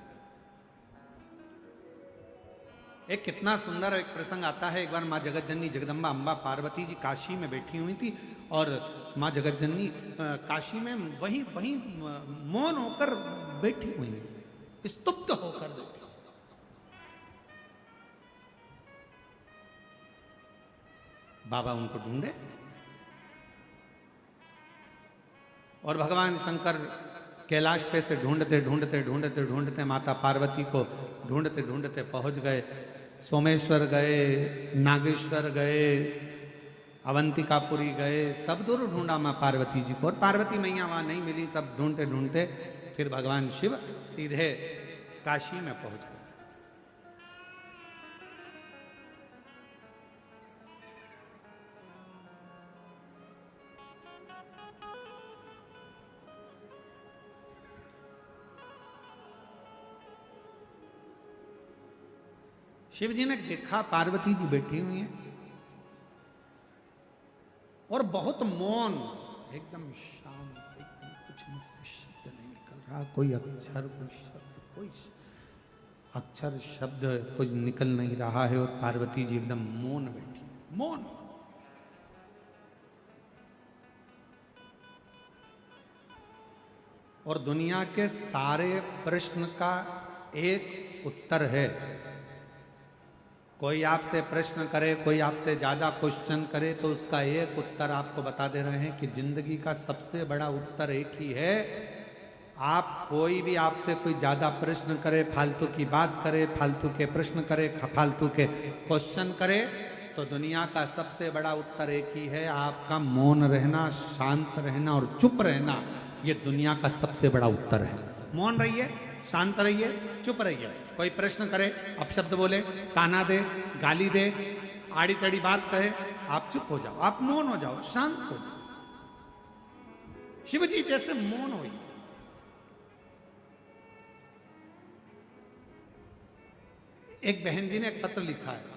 एक कितना सुंदर एक प्रसंग आता है। एक बार माँ जगत जननी जगदम्बा अम्बा पार्वती जी काशी में बैठी हुई थी और माँ जगत जननी काशी में वहीं वहीं मौन होकर बैठी हुई है, स्तुप्त होकर बैठी। बाबा उनको ढूंढे और भगवान शंकर कैलाश पे से ढूंढते ढूंढते ढूंढते ढूंढते माता पार्वती को ढूंढते ढूंढते पहुंच गए। सोमेश्वर गए, नागेश्वर गए, अवंतिकापुरी गए, सब दूर ढूंढा माँ पार्वती जी को और पार्वती मैया वहां नहीं मिली। तब ढूंढते ढूंढते फिर भगवान शिव सीधे काशी में पहुंच गए। शिव जी ने देखा पार्वती जी बैठी हुई हैं और बहुत मौन, एकदम शांत, एकदम कुछ मुख से शब्द नहीं निकल रहा, कोई अक्षर, कोई शब्द, कोई अक्षर शब्द कुछ निकल नहीं रहा है और पार्वती जी एकदम मौन बैठी, मौन। और दुनिया के सारे प्रश्न का एक उत्तर है। कोई आपसे प्रश्न करे, कोई आपसे ज्यादा क्वेश्चन करे तो उसका एक उत्तर आपको बता दे रहे हैं कि जिंदगी का सबसे बड़ा उत्तर एक ही है। आप कोई भी आपसे कोई ज्यादा प्रश्न करे, फालतू की बात करे, फालतू के प्रश्न करे, फालतू के क्वेश्चन करे, तो दुनिया का सबसे बड़ा उत्तर एक ही है, आपका मौन रहना, शांत रहना और चुप रहना। ये दुनिया का सबसे बड़ा उत्तर है। मौन रहिए, शांत रहिए, चुप रहिए। कोई प्रश्न करे, अपशब्द बोले, ताना दे, गाली दे, आड़ी तड़ी बात कहे, आप चुप हो जाओ, आप मौन हो जाओ, शांत हो जाओ। शिव जी जैसे मौन हो। एक बहन जी ने एक पत्र लिखा है।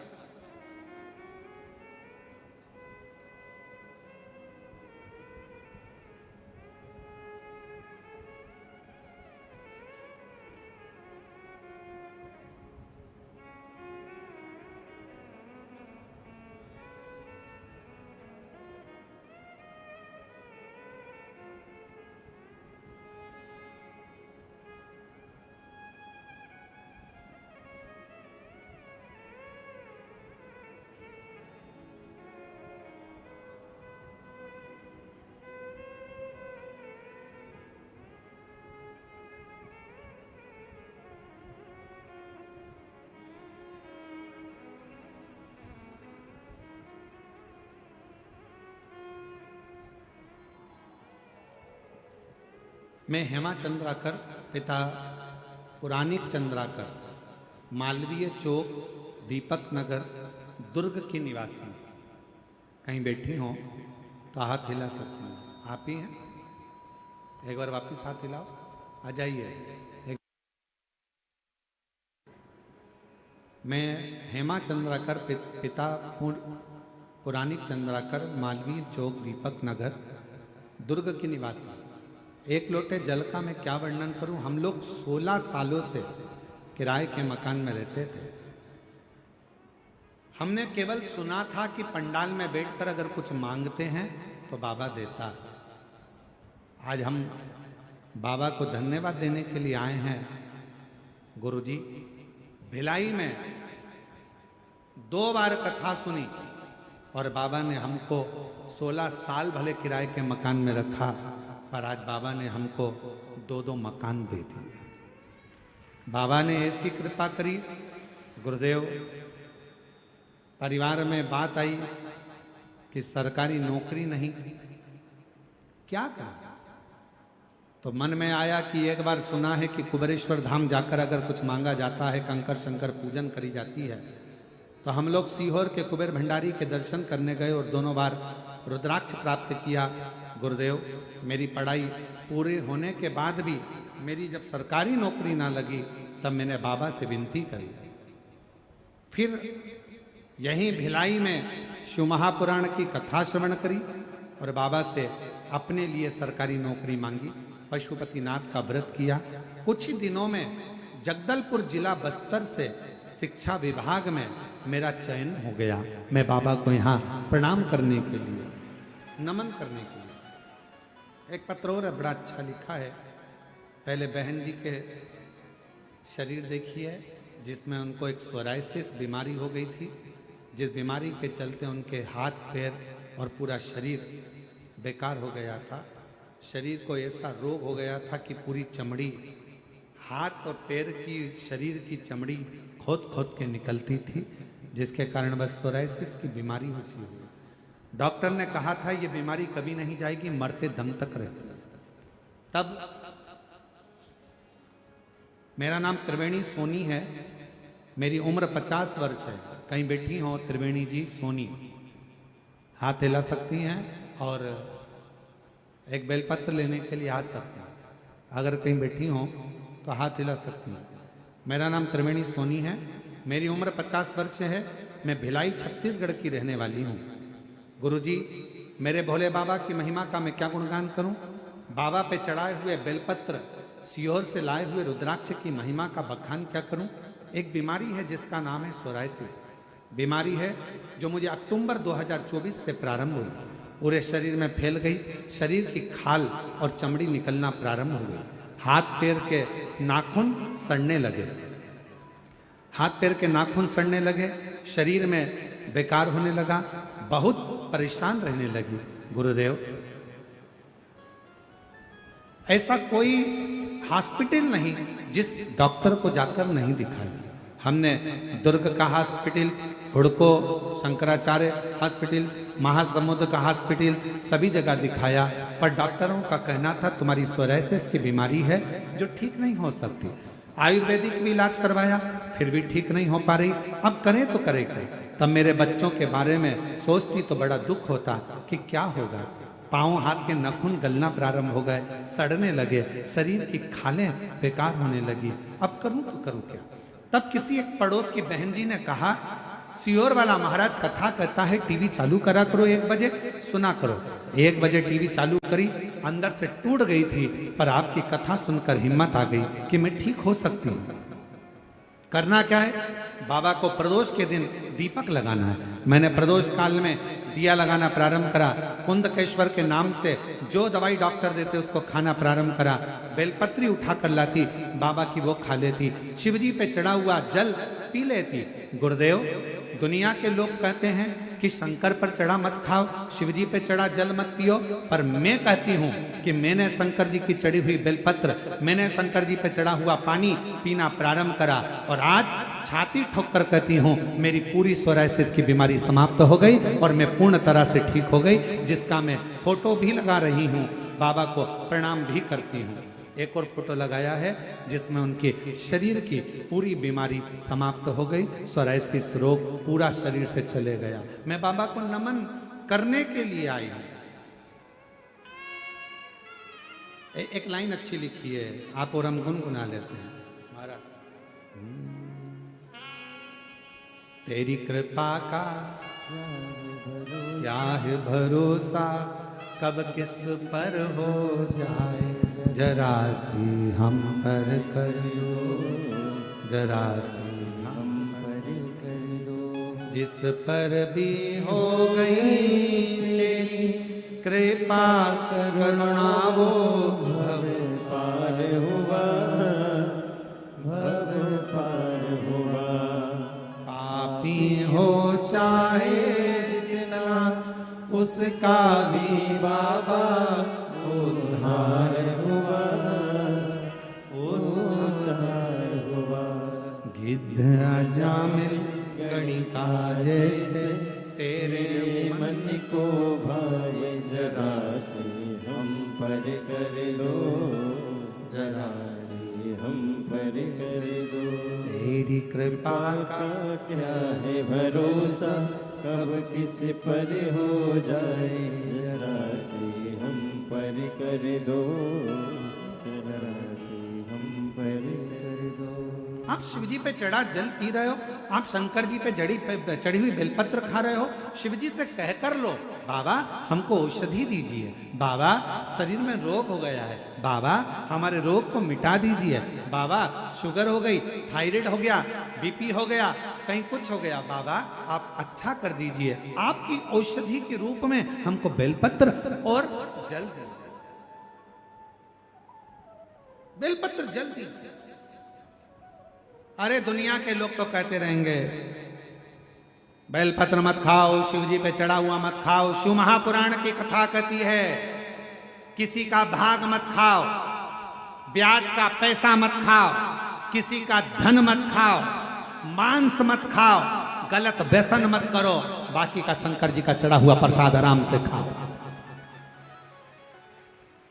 मैं हेमा चंद्राकर पिता पुराणिक चंद्राकर, मालवीय चौक, दीपक नगर, दुर्ग की निवासी हूँ। कहीं बैठी हो तो हाथ हिला सकती हैं। आप ही हैं? एक बार वापस हाथ हिलाओ, आ जाइए। मैं हेमा चंद्राकर पिता पुराणिक चंद्राकर, मालवीय चौक, दीपक नगर, दुर्ग की निवासी। एक लोटे जल का मैं क्या वर्णन करूं। हम लोग 16 सालों से किराए के मकान में रहते थे। हमने केवल सुना था कि पंडाल में बैठकर अगर कुछ मांगते हैं तो बाबा देता है। आज हम बाबा को धन्यवाद देने के लिए आए हैं। गुरुजी, भिलाई में 2 बार कथा सुनी और बाबा ने हमको 16 साल भले किराए के मकान में रखा, पर आज बाबा ने हमको 2-2 मकान दे दिए। बाबा ने ऐसी कृपा करी। गुरुदेव, परिवार में बात आई कि सरकारी नौकरी नहीं, क्या करें? तो मन में आया कि एक बार सुना है कि कुबेरेश्वर धाम जाकर अगर कुछ मांगा जाता है, कंकर शंकर पूजन करी जाती है, तो हम लोग सीहोर के कुबेर भंडारी के दर्शन करने गए और दोनों बार रुद्राक्ष प्राप्त किया। गुरुदेव, मेरी पढ़ाई पूरे होने के बाद भी मेरी जब सरकारी नौकरी ना लगी, तब मैंने बाबा से विनती करी। फिर यहीं भिलाई में शिव महापुराण की कथा श्रवण करी और बाबा से अपने लिए सरकारी नौकरी मांगी। पशुपतिनाथ का व्रत किया। कुछ ही दिनों में जगदलपुर जिला बस्तर से शिक्षा विभाग में मेरा चयन हो गया। मैं बाबा को यहाँ प्रणाम करने के लिए, नमन करने के लिए। एक पत्र और बड़ा अच्छा लिखा है। पहले बहन जी के शरीर देखिए, जिसमें उनको एक सोराइसिस बीमारी हो गई थी, जिस बीमारी के चलते उनके हाथ पैर और पूरा शरीर बेकार हो गया था। शरीर को ऐसा रोग हो गया था कि पूरी चमड़ी, हाथ और पैर की, शरीर की चमड़ी खोद खोद के निकलती थी, जिसके कारण बस सोराइसिस की बीमारी हो सी हुई। डॉक्टर ने कहा था ये बीमारी कभी नहीं जाएगी, मरते दम तक रहती। तब मेरा नाम त्रिवेणी सोनी है, मेरी उम्र 50 वर्ष है। कहीं बैठी हो त्रिवेणी जी सोनी, हाथ हिला सकती हैं और एक बेलपत्र लेने के लिए आ सकती हैं। अगर कहीं बैठी हो तो हाथ हिला सकती हैं। मेरा नाम त्रिवेणी सोनी है, मेरी उम्र 50 वर्ष है। मैं भिलाई छत्तीसगढ़ की रहने वाली हूँ। गुरुजी, मेरे भोले बाबा की महिमा का मैं क्या गुणगान करूं? बाबा पे चढ़ाए हुए बेलपत्र, सीहोर से लाए हुए रुद्राक्ष की महिमा का बखान क्या करूं? एक बीमारी है जिसका नाम है सोराइसिस। बीमारी है जो मुझे अक्टूबर 2024 से प्रारंभ हुई, पूरे शरीर में फैल गई। शरीर की खाल और चमड़ी निकलना प्रारंभ हो गई। हाथ पैर के नाखून सड़ने लगे, हाथ पैर के नाखून सड़ने लगे, शरीर में बेकार होने लगा, बहुत परेशान रहने लगी। गुरुदेव, ऐसा कोई हॉस्पिटल नहीं जिस डॉक्टर को जाकर नहीं दिखाया। हमने दुर्ग का हॉस्पिटल, हुड़को शंकराचार्य हॉस्पिटल, महासमुद्र का हॉस्पिटल, सभी जगह दिखाया, पर डॉक्टरों का कहना था तुम्हारी सोराइसिस की बीमारी है जो ठीक नहीं हो सकती। आयुर्वेदिक भी इलाज करवाया, फिर भी ठीक नहीं हो पा रही। अब करें तो करें क्या? तब मेरे बच्चों के बारे में सोचती तो बड़ा दुख होता कि क्या होगा। पाँव हाथ के नाखून गलना प्रारंभ हो गए, सड़ने लगे, शरीर की खालें बेकार होने लगी। अब करूं तो करूं क्या? तब किसी एक पड़ोस की बहन जी ने कहा, सियोर वाला महाराज कथा कहता है, टीवी चालू करा करो, 1 बजे सुना करो। 1 बजे टीवी चालू करी, अंदर से टूट गई थी, पर आपकी कथा सुनकर हिम्मत आ गई कि मैं ठीक हो सकती हूँ। करना क्या है? बाबा को प्रदोष के दिन दीपक लगाना है। मैंने प्रदोष काल में दिया लगाना प्रारंभ करा। कुंदकेश्वर के नाम से जो दवाई डॉक्टर देते उसको खाना प्रारंभ करा। बेलपत्री उठाकर लाती, बाबा की वो खा लेती। शिवजी पे चढ़ा हुआ जल पी लेती। गुरुदेव, दुनिया के लोग कहते हैं कि शंकर पर चढ़ा मत खाओ, शिवजी पे चढ़ा जल मत पियो, पर मैं कहती हूँ कि मैंने शंकर जी की चढ़ी हुई बेलपत्र, मैंने शंकर जी पे चढ़ा हुआ पानी पीना प्रारंभ करा और आज छाती ठोक कर कहती हूँ मेरी पूरी सोराइसिस की बीमारी समाप्त हो गई और मैं पूर्ण तरह से ठीक हो गई, जिसका मैं फोटो भी लगा रही हूँ, बाबा को प्रणाम भी करती हूँ। एक और फोटो लगाया है जिसमें उनके शरीर की पूरी बीमारी समाप्त हो गई, सोराइसिस रोग पूरा शरीर से चले गया। मैं बाबा को नमन करने के लिए आई हूं। एक लाइन अच्छी लिखी है, आप और हम गुनगुना लेते हैं। महाराज, तेरी कृपा का क्या है भरोसा, कब किस पर हो जाए, जरा सी हम पर कर दो, जरा सी हम पर कर दो। जिस पर भी हो गई तेरी कृपा करुणा, वो भव पार हुआ, भव पार हुआ। पापी हो चाहे जितना, उसका भी बाबा उद्धार हुआ, उद्धार हुआ। गिद्ध अजामिल गणिका जैसे तेरे मन को भाए, जरा से हम पर कर दो, जरा से हम पर कर दो। तेरी कृपा का क्या है भरोसा, कब किस पर हो जाए, जरा से हम पर कर दो, जरा से हम पर कर दो। आप शिव जी पे चढ़ा जल पी रहे हो, आप शंकर जी पे चढ़ी हुई बेलपत्र खा रहे हो। शिव जी से कह कर लो, बाबा हमको औषधि दीजिए, बाबा शरीर में रोग हो गया है, बाबा हमारे रोग को मिटा दीजिए, बाबा शुगर हो गई, थायराइड हो गया, बीपी हो गया, कहीं कुछ हो गया, बाबा आप अच्छा कर दीजिए। आपकी औषधि के रूप में हमको बेलपत्र और जल, बेलपत्र जल दीजिए। अरे दुनिया के लोग तो कहते रहेंगे बेलपत्र मत खाओ, शिव जी पे चढ़ा हुआ मत खाओ। शिव महापुराण की कथा कहती है किसी का भाग मत खाओ, ब्याज का पैसा मत खाओ, किसी का धन मत खाओ, मांस मत खाओ, गलत व्यसन मत करो, बाकी का शंकर जी का चढ़ा हुआ प्रसाद आराम से खाओ।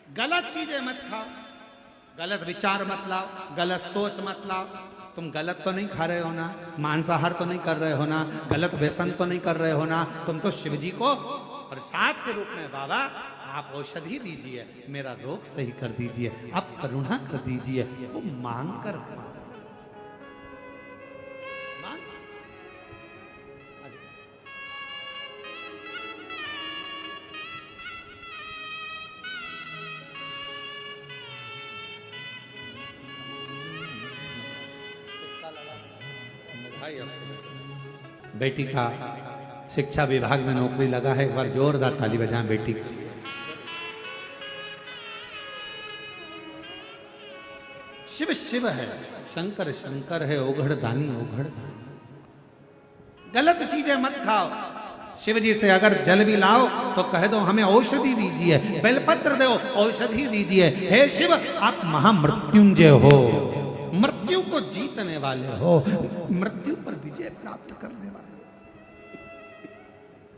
गलत चीजें मत खाओ, गलत विचार मत लाओ, गलत सोच मत लाओ। तुम गलत तो नहीं खा रहे हो ना, मांसाहार तो नहीं कर रहे हो ना, गलत व्यसन तो नहीं कर रहे हो ना, तुम तो शिव जी को प्रसाद के रूप में बाबा आप औषधि दीजिए, मेरा रोग सही कर दीजिए, आप करुणा कर दीजिए। वो मांग कर बेटी का शिक्षा विभाग में नौकरी लगा है, एक बार जोरदार ताली बजाएं बेटी। शिव शिव है, शंकर शंकर है, ओघड़ दानी ओघड़ दानी। गलत चीजें मत खाओ। शिव जी से अगर जल भी लाओ तो कह दो हमें औषधि दीजिए, बेलपत्र दो, औषधि दीजिए। हे शिव आप महामृत्युंजय हो, मृत्यु को जीतने वाले हो, मृत्यु पर विजय प्राप्त करने वाले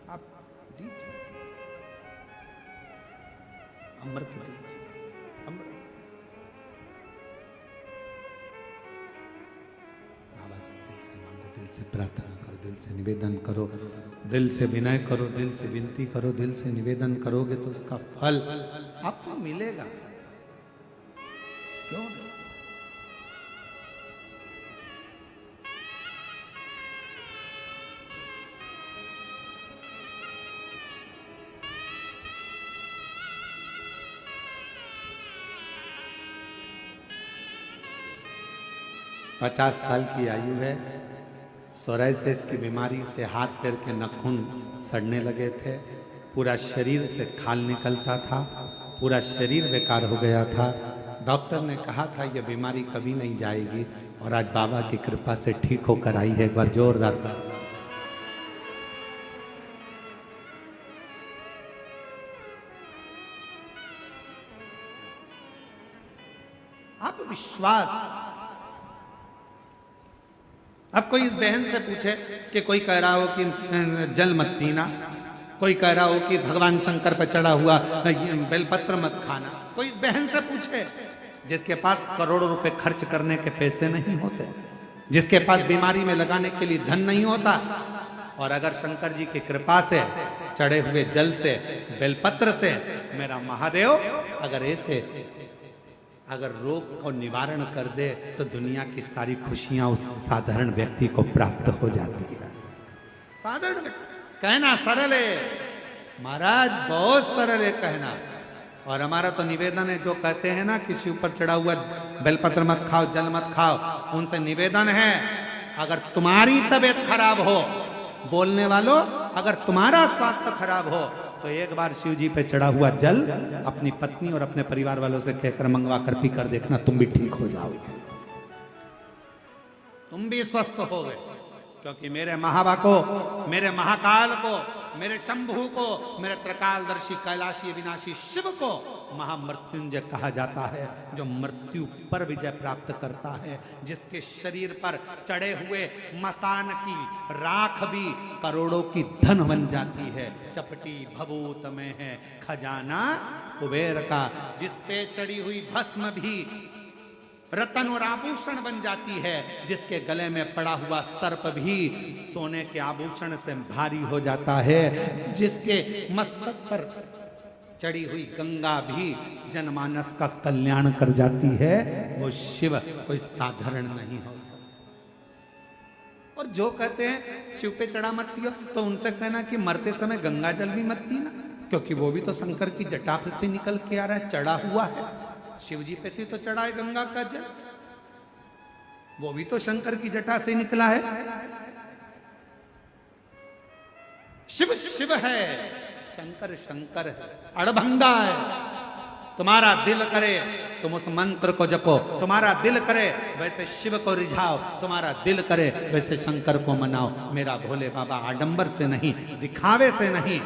आप दीजिए, अमृत दीजिए, अमृत। बाबा से दिल से मांगो, दिल से प्रार्थना करो, दिल से निवेदन करो, दिल से विनय करो, दिल से विनती करो, दिल से निवेदन करोगे तो उसका फल आपको मिलेगा। क्यों? 50 साल की आयु है, सोराइसिस की बीमारी से हाथ पैर के नाखून सड़ने लगे थे, पूरा शरीर से खाल निकलता था, पूरा शरीर बेकार हो गया था। डॉक्टर ने कहा था यह बीमारी कभी नहीं जाएगी, और आज बाबा की कृपा से ठीक होकर आई है। एक बार जोरदार था। आप विश्वास, अब कोई इस बहन से पूछे कि कोई कह रहा हो कि जल मत पीना, कोई कह रहा हो कि भगवान शंकर पर चढ़ा हुआ बेलपत्र मत खाना, कोई इस बहन से पूछे जिसके पास करोड़ों रुपए खर्च करने के पैसे नहीं होते, जिसके पास बीमारी में लगाने के लिए धन नहीं होता, और अगर शंकर जी की कृपा से चढ़े हुए जल से, बेलपत्र से मेरा महादेव अगर ऐसे अगर रोग को निवारण कर दे तो दुनिया की सारी खुशियां उस साधारण व्यक्ति को प्राप्त हो जाती है। साधारण कहना सरल है महाराज, बहुत सरल है कहना। और हमारा तो निवेदन है, जो कहते हैं ना किसी ऊपर चढ़ा हुआ बेलपत्र मत खाओ, जल मत खाओ, उनसे निवेदन है अगर तुम्हारी तबीयत खराब हो, बोलने वालों अगर तुम्हारा स्वास्थ्य खराब हो तो एक बार शिव जी पे चढ़ा हुआ जल अपनी पत्नी और अपने परिवार वालों से कहकर मंगवा कर पी कर देखना, तुम भी ठीक हो जाओगे, तुम भी स्वस्थ हो गए। क्योंकि मेरे महाबा को, मेरे महाकाल को, मेरे शंभू को, मेरे त्रिकालदर्शी कैलाशी विनाशी शिव को महामृत्युंजय कहा जाता है, जो मृत्यु पर विजय प्राप्त करता है, जिसके शरीर पर चढ़े हुए मसान की राख भी करोड़ों की धन बन जाती है। चपटी भभूत में है खजाना कुबेर का, जिसपे चढ़ी हुई भस्म भी रतन और आभूषण बन जाती है, जिसके गले में पड़ा हुआ सर्प भी सोने के आभूषण से भारी हो जाता है, जिसके मस्तक पर चढ़ी हुई गंगा भी जनमानस का कल्याण कर जाती है। वो शिव कोई साधारण नहीं हो सकता। और जो कहते हैं शिव पे चढ़ा मत पियो, तो उनसे कहना कि मरते समय गंगा जल भी मत पीना, क्योंकि वो भी तो शंकर की जटा से निकल के आ रहा है, चढ़ा हुआ है। शिव जी पे से तो चढ़ा है गंगा का जल, वो भी तो शंकर की जटा से निकला है। शिव शिव है, शंकर शंकर है, अड़भंगा है। तुम्हारा दिल करे तुम उस मंत्र को जपो, तुम्हारा दिल करे वैसे शिव को रिझाओ, तुम्हारा दिल करे वैसे शंकर को मनाओ। मेरा भोले बाबा आडंबर से नहीं, दिखावे से नहीं,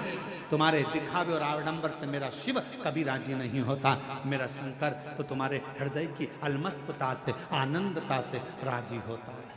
तुम्हारे दिखावे और आडंबर से मेरा शिव कभी राजी नहीं होता। मेरा शंकर तो तुम्हारे हृदय की अलमस्तता से, आनंदता से राजी होता है।